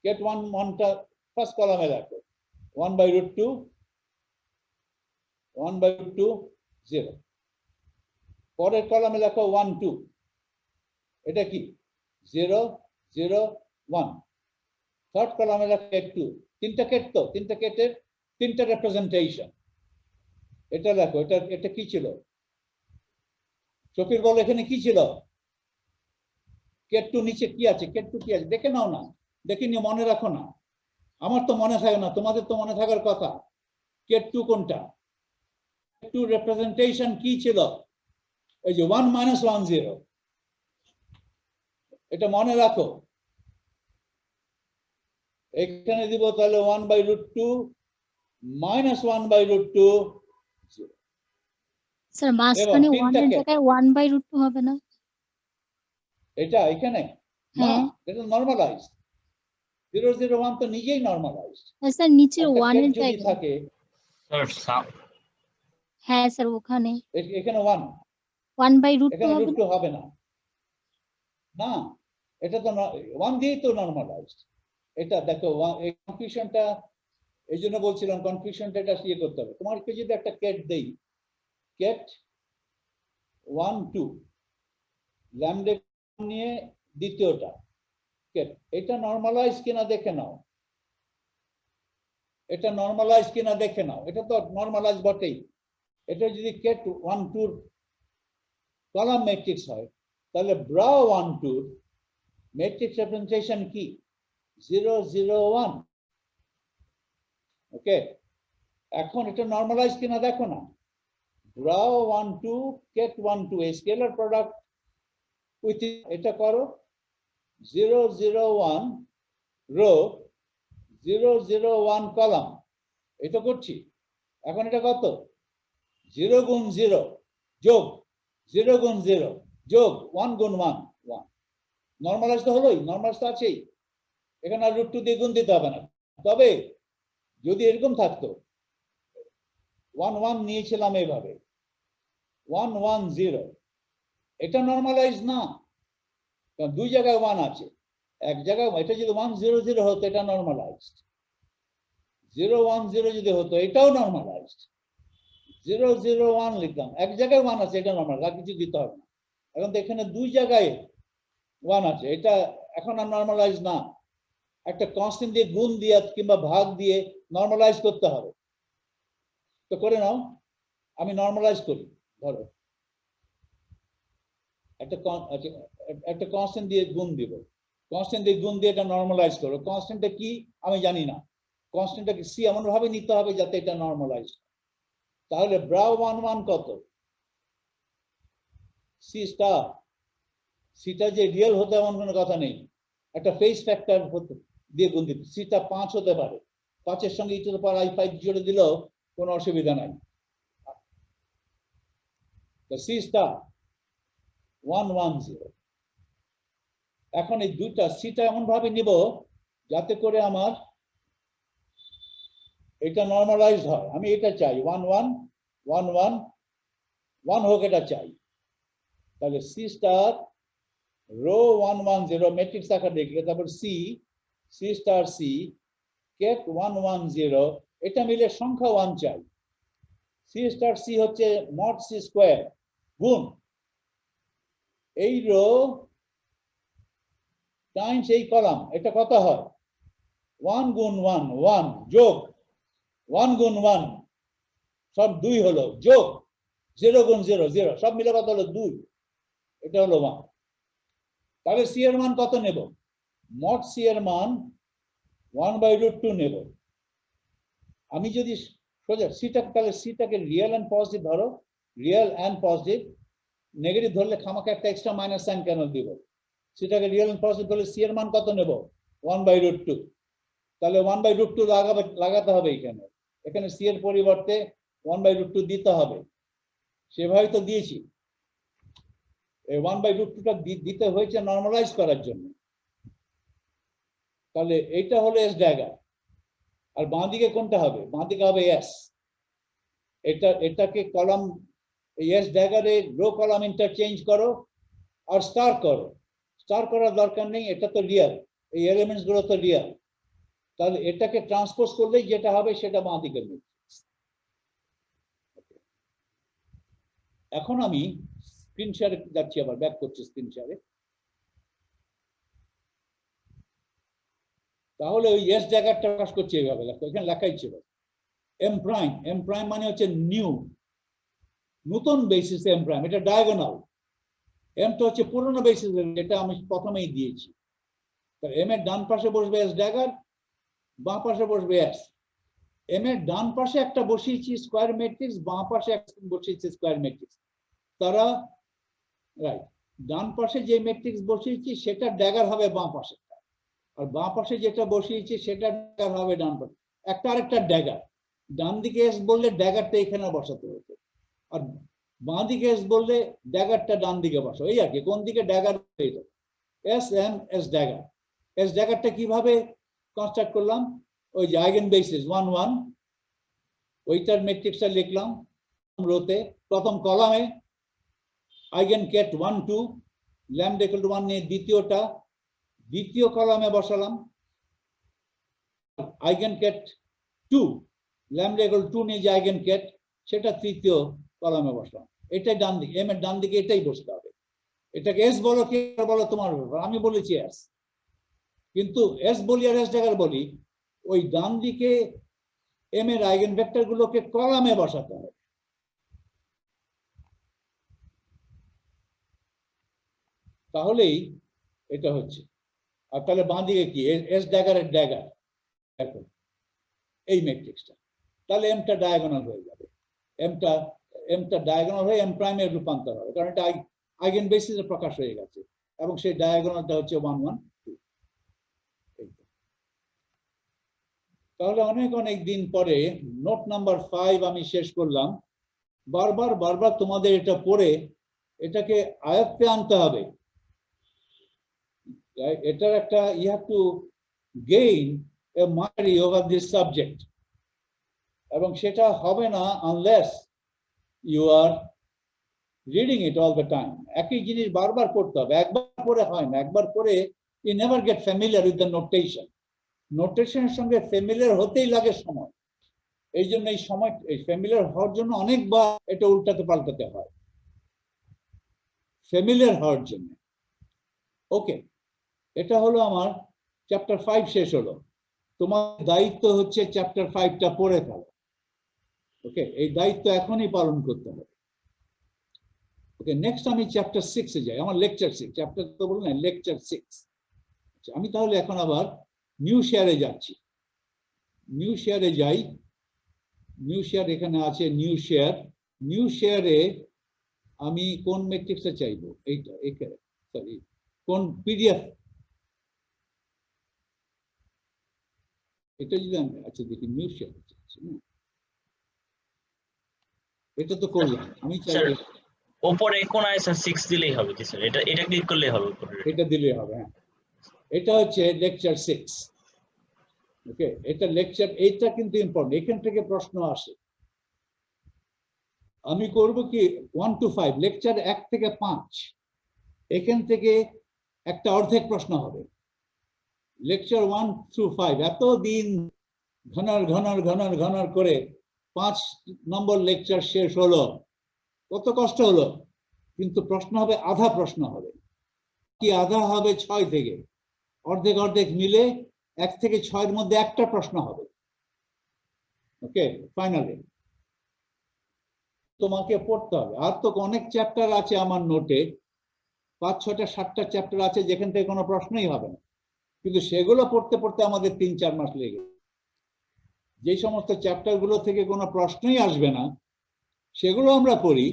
কেট 1 1 টা ফার্স্ট কলামে লেখো 1/√2 0। পরের কলামে লেখো 1 2। এটা কি? 0 0 1। থার্ড কলামে লেখো কেট 2। তিনটা কেট তো, তিনটা কেটের তিনটা রিপ্রেজেন্টেশন। এটা লেখো। এটা কি ছিল? শফির বল, এখানে কি ছিল? কেট 2 নিচে কি আছে? কেট 2 কি আছে দেখে নাও না, দেখে নিয়ে মনে রাখো না। আমার তো মনে থাকে না, তোমাদের তো মনে থাকার কথা। কেট 2 কোনটা? কেট 2 রিপ্রেজেন্টেশন কি ছিল? এই যে 1 - 1 0। এটা মনে রাখো। এখানে দিব তাহলে 1/√2 - 1/√2 0। স্যার মাঝখানে এবার 1 তিনটা এর কেট। জায়গায় 1/√2 হবে না? এটা এখানে না, হ্যাঁ। এটা নরমালাইজ। 0 0 1 তো নিজেই নরমালাইজ। স্যার নিচে একটা 1 কেট এর যদি জায়গায়। থাকে, স্যার হ্যাঁ স্যার ওখানে এখানে 1, 1/√2 এখানে হবে √2 না? হবে না। না, এটা তো 1 দিয়েই তো নরমালাইজ। এটা দেখো, এই কনফিউশনটা, এই জন্য বলছিলাম কনফিউশনটা এটা ইয়ে করতে হবে। তোমাকে যদি একটা কেট দেই, কেট 1 2 ল্যামডা নিয়ে দ্বিতীয়টা কেট, এটা নরমালাইজ কিনা দেখে নাও। এটা নরমালাইজ কিনা দেখে নাও। এটা তো নরমালাইজ বটেই। এটা যদি কেট 1 2 কলাম ম্যাট্রিক্স হয়, তাহলে ব্রা 1 2 ম্যাট্রিক্স রিপ্রেজেন্টেশন কি? 0 0 1। ওকে, এখন এটা নরমালাইজ কিনা দেখো না। ব্রা 1 2 কেট 1 2 এই স্কেলার প্রোডাক্ট উইথ এটা করো 0 0 1 রো 0 0 1 কলাম। এটা করছি। এখন এটা কত? 0 গুণ 0 যোগ 0 গুণ 0 যোগ 1 গুণ 1 1। নরমালাইজ তো হলোই, নরমালাইজ তো আছেই। এখানে আর √2 দিয়ে গুণ দিতে হবে না। তবে যদি এরকম থাকতো 1 1 নিয়েছিলাম এইভাবে 1 1 0, এটা নরমালাইজ না, কারণ দুই জায়গায় 1 আছে। এক জায়গায় এটা যদি 1 0 0 হতো, এটা নরমালাইজড। 0 1 0 যদি হতো, এটাও নরমালাইজড। 0 0 1 লিখলাম, এক জায়গায় 1 আছে, এটা নরমাল, আর কিছু দিতে হবে না। এখন তো এখানে দুই জায়গায় 1 আছে, এটা এখন আর নরমালাইজ না। একটা কনস্ট্যান্ট দিয়ে গুণ দিয়ে কিংবা ভাগ দিয়ে নরমালাইজ করতে হবে। তো করে নাও, আমি নরমালাইজ করি। ধরো একটা কনস্ট্যান্ট দিয়ে গুণ দিব, কনস্ট্যান্ট দিয়ে গুণ দিয়ে এটা নরমালাইজ করো। কনস্ট্যান্টটা কি আমি জানি না, কনস্ট্যান্টটাকে সি এমন ভাবে নিতে হবে যাতে এটা নরমালাইজ। তাহলে ব্রা 1 1 কত? C star. সিটা যে রিয়েল হতে এমন কোনো কথা নেই, একটা ফেস ফ্যাক্টর দিয়ে গুণ দিতে। সিটা 5 হতে পারে, 5 এর সঙ্গে e⁵ জুড়ে দিলেও কোনো অসুবিধা নাই। C star 1 1 0। এখন এই দুইটা সিটা এমন ভাবে নিব যাতে করে আমার এটা নরমালাইজড হয়। আমি এটা চাই 1 1 1 1 1 হোক, এটা চাই। তাহলে সি স্টার রো 1 1 0 ম্যাট্রিক্স আকার দেখলে, তারপর C C star C ket 1 1 0, এটা মিলে সংখ্যা 1 চাই। সি স্টার সি হচ্ছে মড সি স্কোয়ার গুণ এই রো টাইমস এই কলাম, এটা কত হয়? 1 গুণ 1 1 যোগ 1 গুণ 1 সব 2 হলো, যোগ 0 গুণ 0 0 সব মিলে কত হলো? 2। এটা হলো 1। তাহলে সি এর মান কত নেব? মড সি এর মান 1/√2 নেব। আমি যদি সোজা সিটা, তাহলে সিটাকে রিয়েল এন্ড পজিটিভ ধরো, রিয়েল এন্ড পজিটিভ। নেগেটিভ ধরলে খামাকে একটা এক্সট্রা মাইনাস সাইন কেন দিব? সেটাকে রিয়েল এন্ড পজিটিভ ধরলে সি এর মান কত নেব? 1/√2। তাহলে 1/√2 লাগাতে হবে এখানে। এখানে সি এর পরিবর্তে 1/√2 দিতে হবে, সেভাবে তো দিয়েছি। এই 1/√2টা দিতে হয়েছে নর্মালাইজ করার জন্য। তাহলে এইটা হলো এস ড্যাগার। আর বাঁ দিকে কোনটা হবে? বাঁ দিকে হবে এস। এটাকে কলাম, এস ড্যাগারে রো কলাম ইন্টারচেঞ্জ করো আর স্টার করো। স্টার করার দরকার নেই, এটা তো রিয়াল, এই এলিমেন্টস গুলো তো রিয়াল। তাহলে এটাকে ট্রান্সপোজ করলেই যেটা হবে সেটা বাঁ দিকে নেই। এখন আমি স্ক্রিন শেয়ারে যাচ্ছি, আবার ব্যাক করছি স্ক্রিন শেয়ারে। তাহলে ওই এস ড্যাগারটা প্রকাশ করছে এইভাবে, দেখো এখানে লেখাই ছিল এম প্রাইম। এম প্রাইম মানে হচ্ছে নিউ, নতুন বেসিস এম প্রাইম, এটা ডায়াগোনাল। এমটা হচ্ছে পুরনো বেসিস, যেটা আমি প্রথমেই দিয়েছি। এম এর ডান পাশে বসবে এস ড্যাগার, বাঁ পাশে বসবে এস। এম এর ডান পাশে একটা বসিয়েছি স্কোয়ার ম্যাট্রিক্স, বাঁ পাশে একটা বসিয়েছি স্কোয়ার ম্যাট্রিক্স। তারা রাইট, ডান পাশে যে ম্যাট্রিক্স বসিয়েছি সেটা ড্যাগার হবে বাঁ পাশে, আর বাঁ পাশে যেটা বসিয়েছি সেটা ড্যাগার হবে ডান পাশে। একটা আরেকটা ড্যাগার, ডান দিকে এস বললে ড্যাগারটা এখানে বসাতে হতো, আর বাঁ দিকে এস বললে ড্যাগারটা ডান দিকে বসো, এই আর কি। কোন দিকে dagger? S M S dagger. S ড্যাগারটা কিভাবে কনস্ট্রাক্ট করলাম? ওই যে আইগেন বেসিস 1 1, ওইটার ম্যাট্রিক্সটা লিখলাম রোতে। প্রথম কলামে eigen ket 1 2, lambda equal to 1 নিয়ে দ্বিতীয়টা দ্বিতীয় কলামে বসালাম। Eigen ket 2, lambda equal to 2 নিয়ে যে আইগেন কেট, সেটা তৃতীয় কলামে বসলাম। এটাই ডান দিকে, এম এর ডান দিকে এটাই বসতে হবে। এটাকে এস বলো কি বলো তোমার ব্যাপার, আমি বলেছি এস। কিন্তু এস বলি আর এস ড্যাগার বলি, ওই ডান দিকে এম এর আইগেন ভেক্টর গুলোকে কলামে বসাতে হবে। তাহলেই এটা হচ্ছে। আর তাহলে বাঁ দিকে কি? এস ড্যাগারের ড্যাগার, দেখো এই ম্যাট্রিক্সটা। তাহলে এমটা ডায়াগোনাল হয়ে যাবে, এমটা ডায়াগোনাল হয়ে এম প্রাইমের রূপান্তর হবে, কারণ এটা আইগেন বেসিসে প্রকাশ হয়ে গেছে, এবং সেই ডায়াগোনালটা হচ্ছে 1 1 2। তাহলে অনেক অনেক দিন পরে নোট নাম্বার 5 আমি শেষ করলাম। বারবার তোমাদের এটা পড়ে এটাকে আয়ত্তে আনতে হবে। এটার একটা you have to gain a mastery over this subject, এবং সেটা হবে না unless you are reading it all the time. একই জিনিস বারবার পড়তে হবে, একবার পড়ে হয় না। একবার পড়ে you never get familiar with the notation. নোটেশনের সঙ্গে ফ্যামিলিয়ার হতেই লাগে সময়। এই জন্য এই সময়, এই ফ্যামিলিয়ার হওয়ার জন্য অনেকবার এটা উল্টাতে পাল্টাতে হয়, ফ্যামিলিয়ার হওয়ার জন্য। ওকে, এটা হলো আমার চ্যাপ্টার 5 শেষ হলো। তোমার দায়িত্ব হচ্ছে চ্যাপ্টার 5টা পড়ে ফেলো। ওকে, এই দায়িত্ব এখনই পালন করতে হবে। ওকে, নেক্সট আমি চ্যাপ্টার 6-এ যাই। আমার লেকচার 6, চ্যাপ্টার তো বলুন না, লেকচার 6। আমি তাহলে এখন আবার নিউ শেয়ারে যাচ্ছি। নিউ শেয়ারে যাই। নিউ শেয়ার এখানে আছে, নিউ শেয়ার। নিউ শেয়ারে আমি কোন ম্যাট্রিক্সটা চাইবো? এইটা, এখানে সরি, কোন পিডিএফ? এটা যদি আমি, আচ্ছা দেখি, নিউ শেয়ার এটা তো করলাম। আমি চাই উপরে কোন আইসা 6 দিলেই হবে কি স্যার? এটা ক্লিক করলেই হবে উপরে। এটা দিলেই হবে, হ্যাঁ। এটা হচ্ছে লেকচার 6। ওকে, এটা লেকচার, এইটা কিন্তু ইম্পর্টেন্ট, এখান থেকে প্রশ্ন আসে। আমি করব কি 1 to 5, লেকচার 1 থেকে 5, এখান থেকে একটা অর্ধেক প্রশ্ন হবে। লেকচার 1 through 5 এত দিন ঘনর করে 5 নম্বর লেকচার শেষ হলো, কত কষ্ট হলো। কিন্তু প্রশ্ন হবে, আধা প্রশ্ন হবে কি, আধা হবে 6 থেকে। অর্ধেক অর্ধেক মিলে 1 থেকে 6 এর মধ্যে একটা প্রশ্ন হবে। ওকে, ফাইনালি তোমাকে পড়তে হবে। আর তো অনেক চ্যাপ্টার আছে আমার নোটে, 5-6টা 7টা চ্যাপ্টার আছে যেখান থেকে কোনো প্রশ্নই হবে না, কিন্তু সেগুলো পড়তে পড়তে আমাদের 3-4 মাস লেগে। যে সমস্ত চ্যাপ্টার গুলো থেকে কোনো প্রশ্নই আসবে না সেগুলো আমরা পড়ি,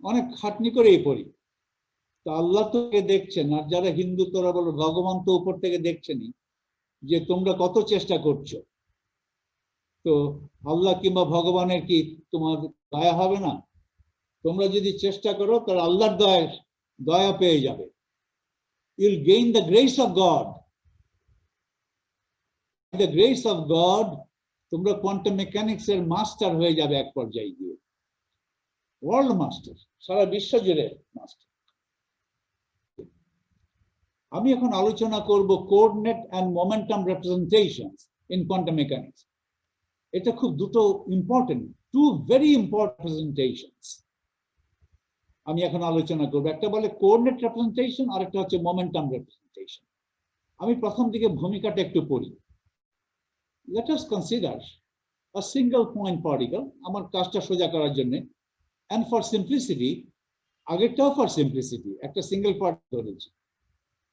অনেক খাটনি করেই পড়ি। তো আল্লাহ তোকে দেখছেন, আর যারা হিন্দু তোরা বলো ভগবান তো উপর থেকে দেখছেনই যে তোমরা কত চেষ্টা করছো। তো আল্লাহ কিংবা ভগবানের কি তোমার দয়া হবে না? তোমরা যদি চেষ্টা করো তাহলে আল্লাহর দয়া পেয়ে যাবে। You'll gain the grace of God. The grace of God তোমরা কোয়ান্টাম মেকানিক্স এর মাস্টার হয়ে যাবে এক পর্যায়ে গিয়ে, ওয়ার্ল্ড মাস্টার, সারা বিশ্ব জুড়ে মাস্টার। আমি এখন আলোচনা করব coordinate and momentum representations in quantum mechanics. এটা খুব দুটো important, two very important representations আমি এখন আলোচনা করব। একটা বলে কোঅর্ডিনেট রিপ্রেজেন্টেশন, আর একটা হচ্ছে মোমেন্টাম রিপ্রেজেন্টেশন। আমি প্রথম দিকে ভূমিকাটা একটু পড়ি। Let us consider a single point particle, আমার কাজটা সোজা করার জন্য, এন্ড ফর সিম্পলিসিটি, আগেরটাও ফর সিম্পলিসিটি, একটা সিঙ্গেল পার্টিকেল ধরেছি।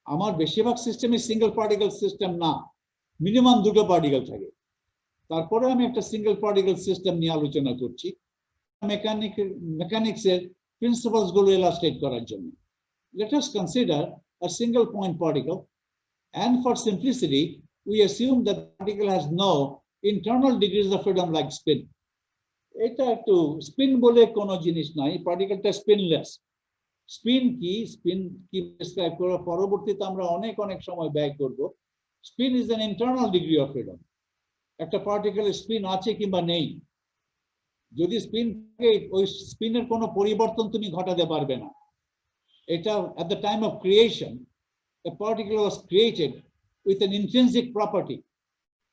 আমার বেশিরভাগ সিস্টেমে সিঙ্গেল পার্টিকেল সিস্টেম না, মিনিমাম 2টো পার্টিকেল থাকে। তারপরে আমি একটা সিঙ্গেল পার্টিকেল সিস্টেম নিয়ে আলোচনা করছি মেকানিক্সের প্রিন্সিপালস গুলো ইলাস্ট্রেট করার জন্য। Late us consider a single point particle, and for simplicity we assume that the particle has no internal degrees of freedom like spin. এটা একটু স্পিন বলে কোনো জিনিস নাই, পার্টিকেলটা স্পিনলেস। স্পিন কি ডিসক্রাইব করা পরবর্তীতে আমরা অনেক সময় ব্যয় করব। Spin is an internal degree of freedom. একটা পার্টিকেলের স্পিন আছে কিংবা নেই, যদি স্পিন থাকে ওই স্পিনের কোনো পরিবর্তন তুমি ঘটাতে পারবে না। এটা at the time of creation a particle was created with an intrinsic property.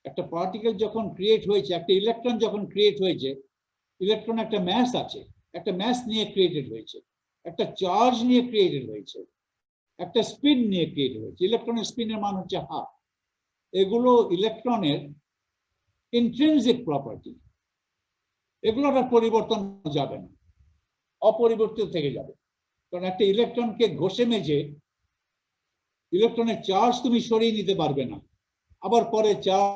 একটা পার্টিকেল যখন ক্রিয়েট হয়েছে, একটা ইলেকট্রন যখন ক্রিয়েট হয়েছে, ইলেকট্রন একটা ম্যাস আছে, একটা ম্যাস নিয়ে ক্রিয়েটেড হয়েছে, একটা চার্জ নিয়ে ক্রিয়েটেড হয়েছে, একটা স্পিন নিয়ে ক্রিয়েটেড হয়েছে। ইলেকট্রনের স্পিনের মান হচ্ছে হাফ। এগুলো ইলেকট্রনের ইন্ট্রিনসিক প্রপার্টি, এগুলোর পরিবর্তন যাবে না, অপরিবর্তিত থেকে যাবে। কারণ একটা ইলেকট্রনকে ঘষে মেজে ইলেকট্রনের চার্জ তুমি সরিয়ে নিতে পারবে না, আবার পরে চার্জ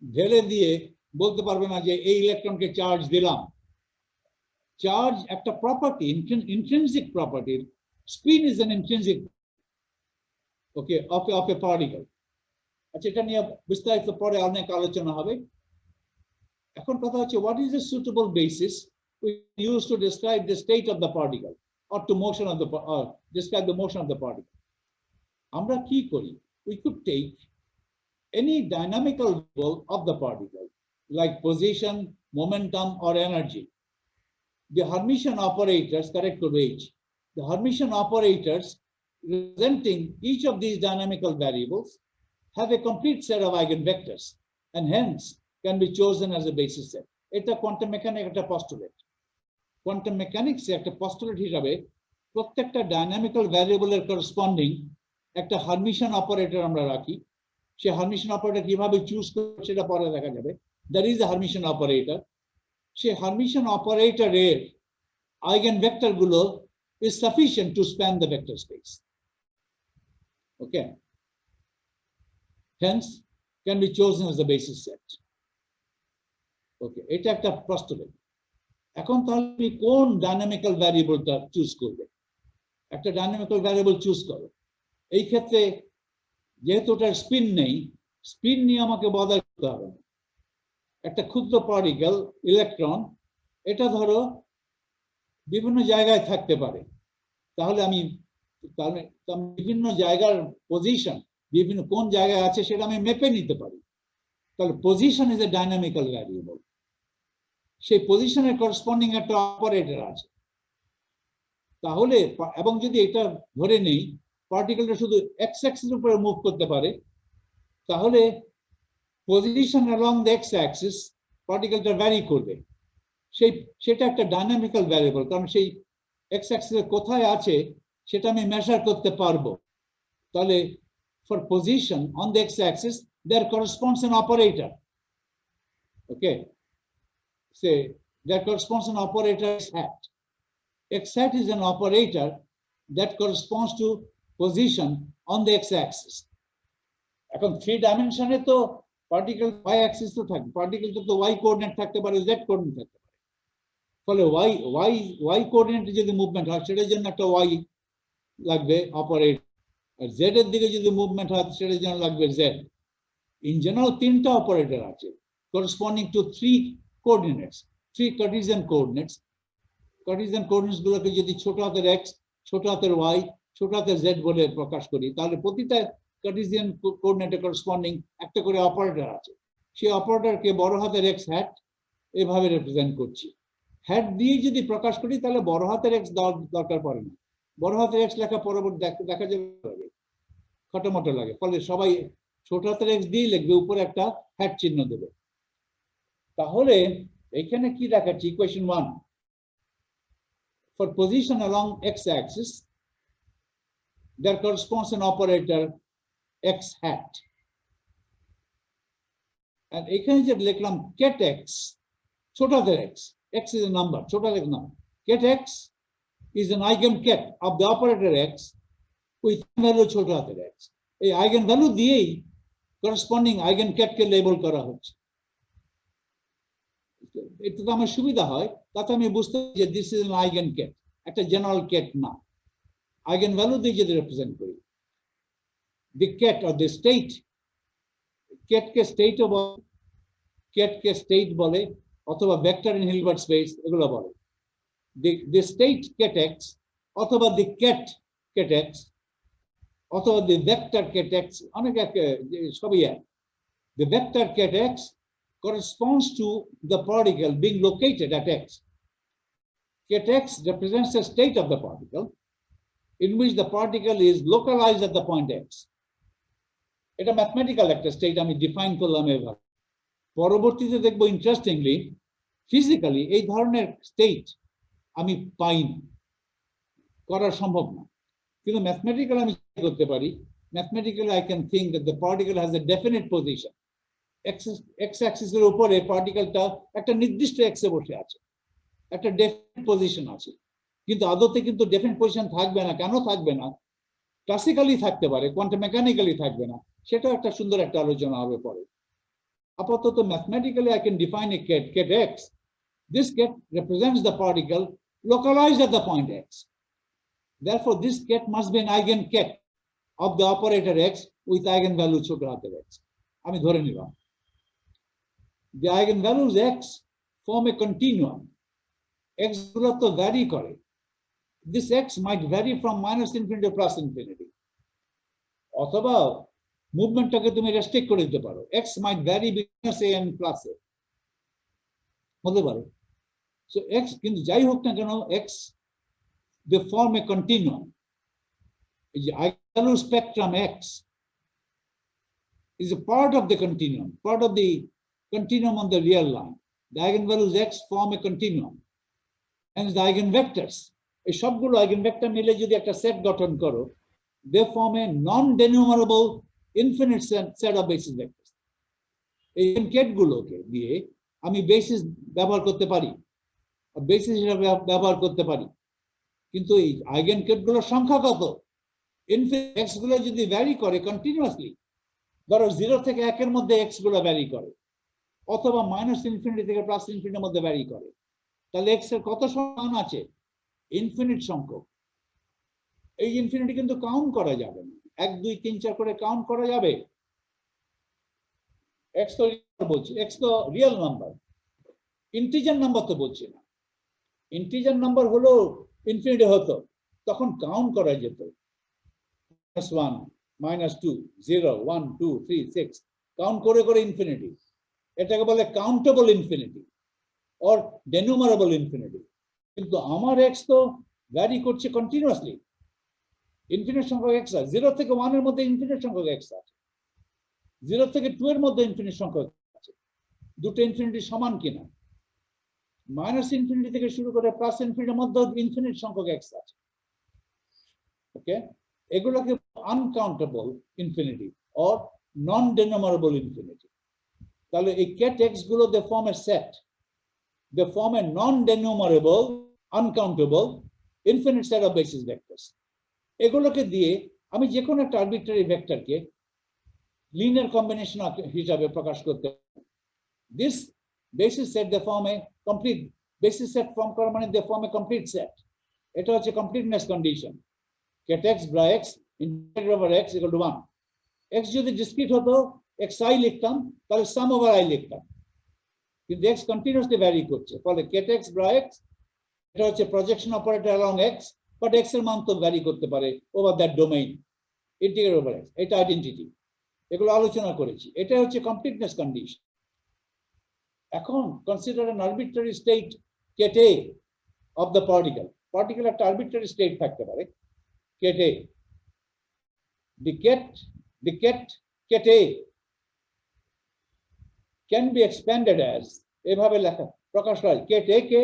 ঢেলে দিয়ে বলতে পারবে না যে এই ইলেকট্রনকে চার্জ দিলাম। চার্জ একটা property, intrinsic property. Spin is an intrinsic of A particle. আচ্ছা, এটা নিয়ে বিস্তারিত পরে অনেক আলোচনা হবে। এখন কথা হচ্ছে, what is a suitable basis we use to describe the state of the particle or to motion of the describe the motion of the particle? আমরা কি করি? We could take any dynamical variable of the particle like position, momentum or energy. The Hermitian operators, correct to H, the Hermitian operators representing each of these dynamical variables have a complete set of eigenvectors and hence can be chosen as a basis set. এটা কোয়ান্টাম মেকানিক্স একটা পস্টুলেট। কোয়ান্টাম মেকানিক্স একটা পস্টুলেট হিসাবে প্রত্যেকটা ডাইনামিক্যাল ভ্যারিয়েবলের করসপন্ডিং একটা হার্মিশন অপারেটর আমরা রাখি। সে হার্মিশন অপারেটর কিভাবে চুজ করবে সেটা পরে দেখা যাবে। That is the hermitian operator. সে হার্মিশন অপারেটরের আইগেনভেক্টর গুলো is sufficient to span the vector space. Okay. Hence, can be chosen as the basis set. Okay, এটা একটা postulate. এখন তাহলে তুমি কোন ডাইনামিক্যাল ভ্যারিয়েবলটা চুজ করবে? একটা ডাইনামিক্যাল ভ্যারিয়েবল চুজ করো। এই ক্ষেত্রে যেহেতু ওটার স্পিন নেই, স্পিন নিয়ে আমাকে বদার করতে হবে না। একটা ক্ষুদ্র পার্টিকেল ইলেকট্রন, এটা ধরো বিভিন্ন জায়গায় থাকতে পারে, তাহলে আমি বিভিন্ন জায়গার পজিশন, বিভিন্ন কোন জায়গায় আছে সেটা আমি মেপে নিতে পারি। তাহলে position is a dynamical variable. সেই পজিশনের করসপন্ডিং একটা অপারেটর আছে। তাহলে এবং যদি এটা ধরে নেই পার্টিকেলটা শুধু এক্স অ্যাক্সিস উপরে মুভ করতে পারে, তাহলে position along the x axis পার্টিকেলটা ভ্যারি করবে। সেটা একটা ডাইনামিক্যাল ভ্যারিয়েবল, কারণ সেই এক্স অ্যাক্সিসে কোথায় আছে সেটা আমি মেজার করতে পারবো। তাহলে for position on the x-axis, there corresponds an operator. Okay, say there corresponds an operator x hat. X hat is an operator that corresponds to position on the x-axis. এখন 3 ডাইমেনশনে তো পার্টিকেল y অ্যাক্সিস তো থাকবে, পার্টিকেল তো y কোঅর্ডিনেট থাকতে পারে, z কোঅর্ডিনেট থাকতে পারে। ফলে y কোঅর্ডিনেটে যদি মুভমেন্ট হয় সেটার জন্য একটা y লাগবে অপারেটর, আর z এর দিকে যদি মুভমেন্ট হয় সেটার জন্য লাগবে z। ইন জেনারেল 3টা অপারেটর আছে corresponding to 3 coordinates, 3 Cartesian coordinates। Cartesian coordinates গুলোকে যদি ছোট হাতের x, ছোট হাতের y, ছোট হাতের z বলে প্রকাশ করি, তাহলে প্রতিটা কার্টেসিয়ান কোঅর্ডিনেটে করসপন্ডিং একটা করে অপারেটর আছে। সেই অপারেটরকে বড় হাতের x হ্যাট এভাবে রিপ্রেজেন্ট করছি। হ্যাট দিয়ে যদি প্রকাশ করি তাহলে বড় হাতের x দরকার পড়ে না, বড় হাতের x লেখা পরবর্তী দেখা যাবে খটোমটো লাগে, ফলে সবাই ছোট হাতের x দিয়ে লিখবে, উপরে একটা হ্যাট চিহ্ন দেবে। তাহলে এখানে কি দেখাচ্ছি, equation 1, for position along x-axis there corresponds an operator x hat, and এখানে যে লিখলাম ket x, ছোট হাতের x, x is a number, ছোট হাতের number, ket x is an eigenket of the operator x with value ছোট হাতের x। এই আইগেন ভ্যালু দিয়েই করসপন্ডিং আইগেনকেট কে লেবেল করা হচ্ছে। এটা তো আমার সুবিধা হয়, তাতে আমি বুঝতে যে দিস ইজ এন আইগেনকেট, একটা জেনারেল কেট না। আইগেন ভ্যালু দিয়ে যদি রিপ্রেজেন্ট করি, দি কেট অর দি স্টেট, কেটকে স্টেটও বলে, কেটকে স্টেট বলে, অথবা ভেক্টর ইন হিলবার্ট স্পেস এগুলো বলে। দি স্টেট কেট এক্স অথবা দি কেট কেট এক্স অথবা দি ভেক্টর কেট এক্স, অনেক সবই এক। The vector ket x corresponds to the particle being located at x. Ket x represents the state of the particle in which the particle is localized at the point x. এটা ম্যাথমেটিক্যাল একটা স্টেট আমি ডিফাইন করলাম এভাবে। পরবর্তীতে দেখবো ইন্টারেস্টিংলি ফিজিক্যালি এই ধরনের স্টেট আমি পাই না, করা সম্ভব না, কিন্তু ম্যাথমেটিক্যালি আমি করতে পারি। Mathematically I can think that the particle has a definite position. x axis এর উপরে পার্টিকেলটা একটা নির্দিষ্ট x এ বসে আছে, একটা ডেফিনিট পজিশন আছে, কিন্তু আদতে কিন্তু ডেফিনিট পজিশন থাকবে না। কেন থাকবে না? ক্লাসিক্যালি থাকতে পারে, কোয়ান্টাম মেকানিক্যালি থাকবে না, সেটা একটা সুন্দর একটা আলোচনা হবে পরে। আপাতত mathematically I can define a ket x. This ket represents the particle localized at the point x. Therefore this ket must be an eigenket of the operator x with eigenvalue ছোট হাতের x। আমি ধরে নিলাম the eigenvalues x form a continuum. x গুলো তো ভ্যারি করে, this x might vary from -infinity to +infinity, অথবা মুভমেন্টটাকে তুমি রেস্ট্রিক্ট করে দিতে পারো, x might vary between a and +a হতে পারে। so x কিন্তু যাই হোক না কেন x they form a continuum. এই যে eigenvalue spectrum x is a part of the continuum, part of the continuum on the real line. The eigenvalues x form a continuum, and the eigenvectors, এই সবগুলো eigenvector মিলে যদি একটা সেট গঠন করো, they form a non-denumerable infinite set of basis vectors. এই কেট গুলোকে দিয়ে আমি বেসিস ব্যবহার করতে পারি, বেসিস হিসেবে ব্যবহার করতে পারি, কিন্তু এই আইগেন কেট গুলোর সংখ্যা কত? ইনফিনিট x গুলো যদি ভ্যারি করে কন্টিনিউয়াসলি, ধরো 0 থেকে 1 এর মধ্যে x গুলো ভ্যারি করে, অথবা -infinity থেকে +infinity মধ্যে ভ্যারি করে, তাহলে x এর কত মান আছে? ইনফিনিট সংখ্যক। এই ইনফিনিটি কিন্তু কাউন্ট করা যাবে না, 1 2 3 4 করে কাউন্ট করা যাবে। x তো বলছি, x তো রিয়েল নাম্বার, ইন্টিজার নাম্বার তো বলছি না। ইন্টিজার নাম্বার হলো ইনফিনিটি হতো, তখন কাউন্ট করা যেত, -1 -2 0 1 2 3 6 কাউন্ট করে করে ইনফিনিটি। এটাকে বলে কাউন্টেবল ইনফিনিটি অর ডেনুমারেবল ইনফিনিটি। কিন্তু আমার x তো ভ্যারি করছে কন্টিনিউয়াসলি, ইনফিনিট সংখ্যক x আছে, 0 থেকে 1 এর মধ্যে ইনফিনিট সংখ্যক x আছে, 0 থেকে 2 এর মধ্যে ইনফিনিট সংখ্যক আছে। দুটো ইনফিনিটি সমান কিনা? -infinity থেকে শুরু করে +infinity এর মধ্যে ইনফিনিট সংখ্যক x আছে। ওকে, এগুলোকে uncountable infinity or non denumerable infinity. তাহলে এই KTX গুলো they form a set, they form a non denumerable uncountable infinite set of basis vectors. এগুলোকে দিয়ে আমি যে কোনো একটা আরবিট্রারি ভেক্টরকে লিনিয়ার কম্বিনেশন হিসাবে প্রকাশ করতে পারি। This basis set they form a complete basis set form করা মানে they form a complete set. এটা হচ্ছে completeness condition. KTX bra x integrated over x equal to 1. x যদি ডিসক্রিট হতো xi লিখতাম, তাহলে সাম ওভার i লিখতাম, কিন্তু x কন্টিনিউয়াসলি ভ্যারি করছে, ফলে KTX bra x এটা হচ্ছে projection operator along x, but x এর মান তো ভ্যারি করতে পারে over that domain integrated over x। এটা আইডেন্টিটি, এগুলো আলোচনা করেছি। এটা হচ্ছে কমপ্লিটনেস কন্ডিশন। এখন consider an arbitrary state KT of the particle. Particle একটা আরবিট্রারি স্টেট থাকতে পারে KT। The KT can be expanded as এভাবে লেখা প্রকাশ করা KT কে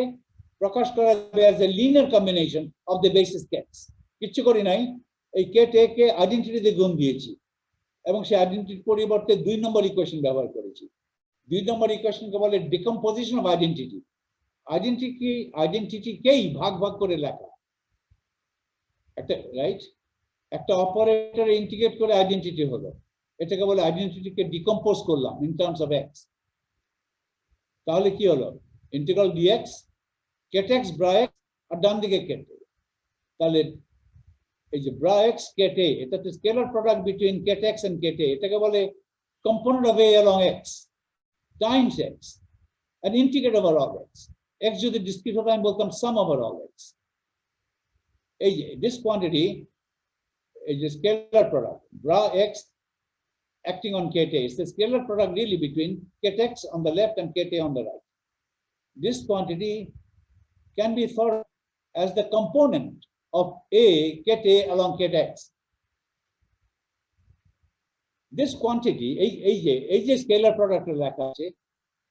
প্রকাশ করা যাবে as a linear combination of the basis kets। কিচ্ছু করি নাই, এই KT কে আইডেন্টিটি দিয়ে গুণ দিয়েছি এবং সেই আইডেন্টিটির পরিবর্তে 2 নম্বর ইকুয়েশন ব্যবহার করেছি। 2 নম্বর ইকুয়েশনকে বলে ডিকম্পোজিশন অফ আইডেন্টিটি। আইডেন্টিটিকেই ভাগ ভাগ করে লেখা একটা, রাইট? একটা অপারেটর ইন্টিগ্রেট করে আইডেন্টিটি হলো, এটাকে বলে আইডেন্টিটিকে ডিকম্পোজ করলাম ইন টার্মস অফ x। তাহলে কি হলো? Integral dx KTX bra x আর ডান দিকে KT। তাহলে এই যে bra x KT, এটা তো scalar product between KTX and KT, এটাকে বলে component of a along x times x and integrate over all x। x যদি ডিসক্রিট হতো আমি বলতাম সাম ওভার অল x। এই যে this quantity is a scalar product, bra x acting on KT. It's the scalar product really between KTX on the left and KT on the right. This quantity can be thought as the component of A KT along KTX. This quantity, a scalar product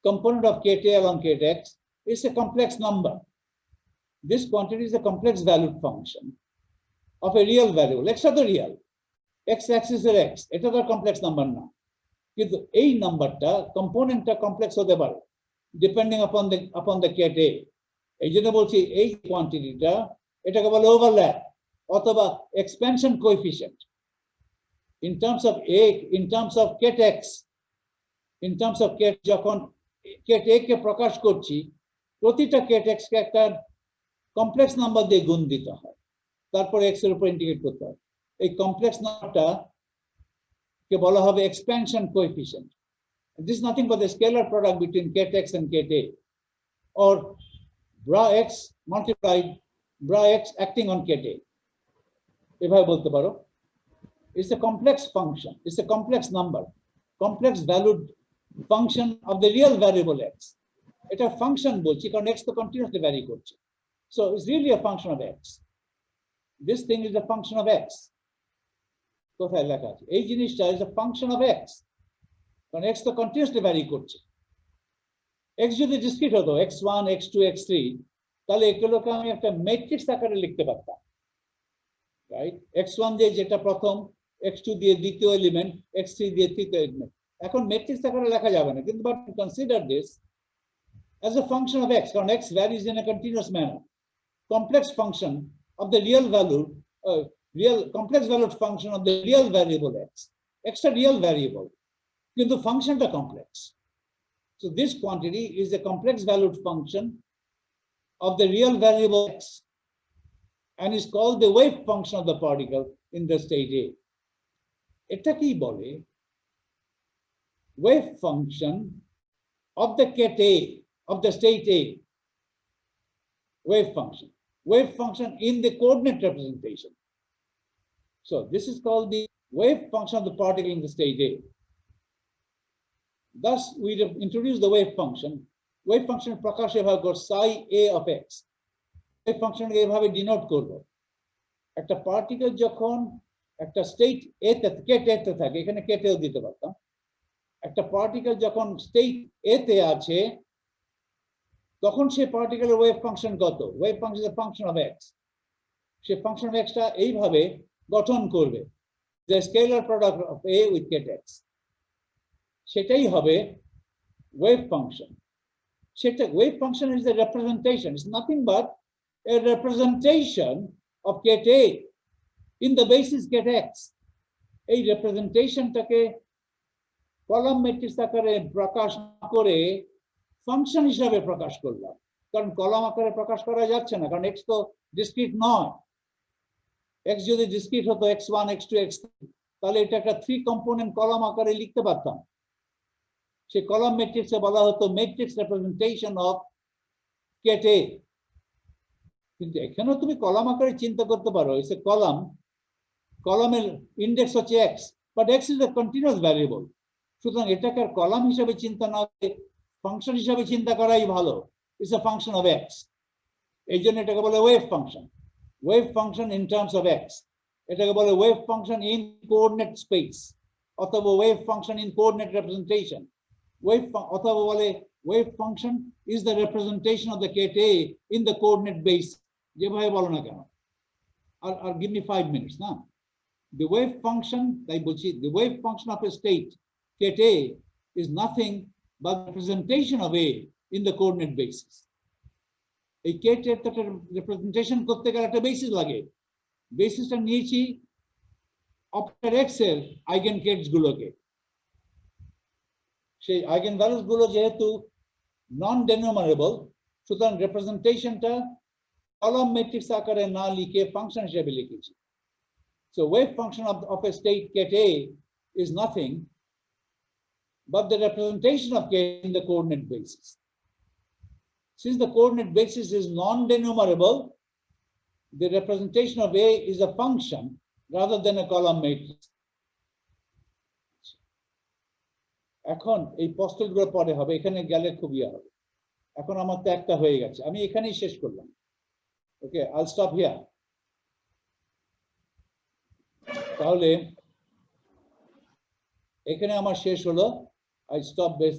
component of KT along KTX, is a complex number. This quantity is a complex valued function of a real variable, x are the real, x axis এর x, এটা তো কমপ্লেক্স নাম্বার না, কিন্তু এই নাম্বারটা কম্পোনেন্টটা কমপ্লেক্স হতে পারে ডিপেন্ডিং আপন দ্য KT। এই জন্য বলছি এই কোয়ান্টিটিটা এটাকে বলে ওভারল্যাপ অথবা expansion coefficient. In terms of a, in terms of KTX, in terms of KT, যখন KT কে প্রকাশ করছি প্রতিটা KTX কে একটা কমপ্লেক্স নাম্বার দিয়ে গুণ দিতে হয়, তারপর x এর উপর ইন্টিগ্রেট করতে হয়। এই কমপ্লেক্স নাম্বারটা কে বলা হবে expansion coefficient. This is nothing but the scalar product between KTX and KT, or bra x multiplied bra x acting on KT, এভাবে বলতে পারো। It's a complex function, it's a complex number, complex valued function of the real variable x. এটা ফাংশন বলছি কারণ x তো কন্টিনিউয়াসলি ভ্যারি করছে, so it's really a function of x. This thing is a function of x. কোথায় লেখা আছে? এই জিনিসটা is a function of x, কারণ x তো কন্টিনিউয়াসলি ভ্যারি করছে। x যদি ডিসক্রিট হতো x1 x2 x3, তাহলে এগুলোকে আমি একটা ম্যাট্রিক্স আকারে লিখতে পারতাম, রাইট? x1 দিয়ে যেটা প্রথম, x2 দিয়ে দ্বিতীয় এলিমেন্ট, x3 দিয়ে তৃতীয় এলিমেন্ট। এখন ম্যাট্রিক্স আকারে লেখা যাবে না, কিন্তু but consider this as a function of x, কারণ x varies in a continuous manner, complex function of the real value, complex valued function of the real variable x. X a real variable, কিন্তু ফাংশনটা complex. So this quantity is a complex valued function of the real variable x and is called the wave function of the particle in the state A. এটা কি বলে? Wave function of the KT of the state A. Wave function in the coordinate representation. So this is called the wave function of the particle in the state A. Thus we introduce the wave function. Wave function প্রকাশে ভাগ কর psi A of x. Wave function এভাবে ডিনোট করব। একটা পার্টিকেল যখন একটা স্টেট A তে KT তে থাকে, এখানে KT ও দিতে পারতাম। একটা পার্টিকেল যখন স্টেট A তে আছে তখন সেই পার্টিকেলের ওয়েভ ফাংশন কত? Wave function is a function of x। সেই ফাংশন অফ x টা এইভাবে গঠন করবে, the scalar product of A with ket x, সেটাই হবে wave function. সেটা wave function is a representation, it's nothing but a representation of ket A in the basis ket x. এই representationটাকে কলাম ম্যাট্রিক্স আকারে প্রকাশ করে ফাংশন হিসাবে প্রকাশ করলাম, কারণ কলাম আকারে প্রকাশ করা যাচ্ছে না, কারণ x তো ডিসক্রিট নয়। x যদি ডিসক্রিট হতো x1 x2 x3, তাহলে এটা একটা 3 কম্পোনেন্ট কলাম আকারে লিখতে পারতাম, সে কলাম ম্যাট্রিক্সে বলা হতো matrix representation of ket A। কিন্তু এখানেও তুমি কলাম আকারে চিন্তা করতে পারো, ইটস এ কলাম, কলামের ইন্ডেক্স হচ্ছে x, but x is a continuous variable, সুতরাং এটাকে আর কলাম হিসাবে চিন্তা না করে ফাংশন হিসাবে চিন্তা করাই ভালো, it's a function of x। এই জন্য এটাকে বলে wave function, wave function in terms of x, এটাকে বলে wave function in coordinate space, অথবা wave function in coordinate representation, অথবা বলে wave function is the representation of the ket A in the coordinate base, যেভাবে বলো না কেন। আর গিভ মি 5 মিনিটস না। The wave function, তাই বলছি, the wave function of a state ket A is nothing but representation of A in the coordinate basis. এই ket এর একটা representation করতে গেলে একটা বেসিস লাগে, বেসিসটা নিয়েছি অপারেটর x এর আইগেন কেটস গুলোকে, সেই আইগেন ভ্যালুস গুলো যেহেতু নন ডেনোমারেবল, সুতরাং রিপ্রেজেন্টেশনটা কলাম ম্যাট্রিক্স আকারে না লিখে ফাংশন হিসেবে লিখেছি। So wave function of a state ket A is nothing but the representation of K in the coordinate basis. Since the coordinate basis is non-denumerable, the representation of A is a function rather than a column matrix. এখন এই পোস্টগুলো পরে হবে, এখানে গেলে খুব ইয়ে হবে। এখন আমার তো একটা হয়ে গেছে, আমি এখানেই শেষ করলাম। ওকে, I'll stop here. তাহলে এখানে আমার শেষ হলো, I stop this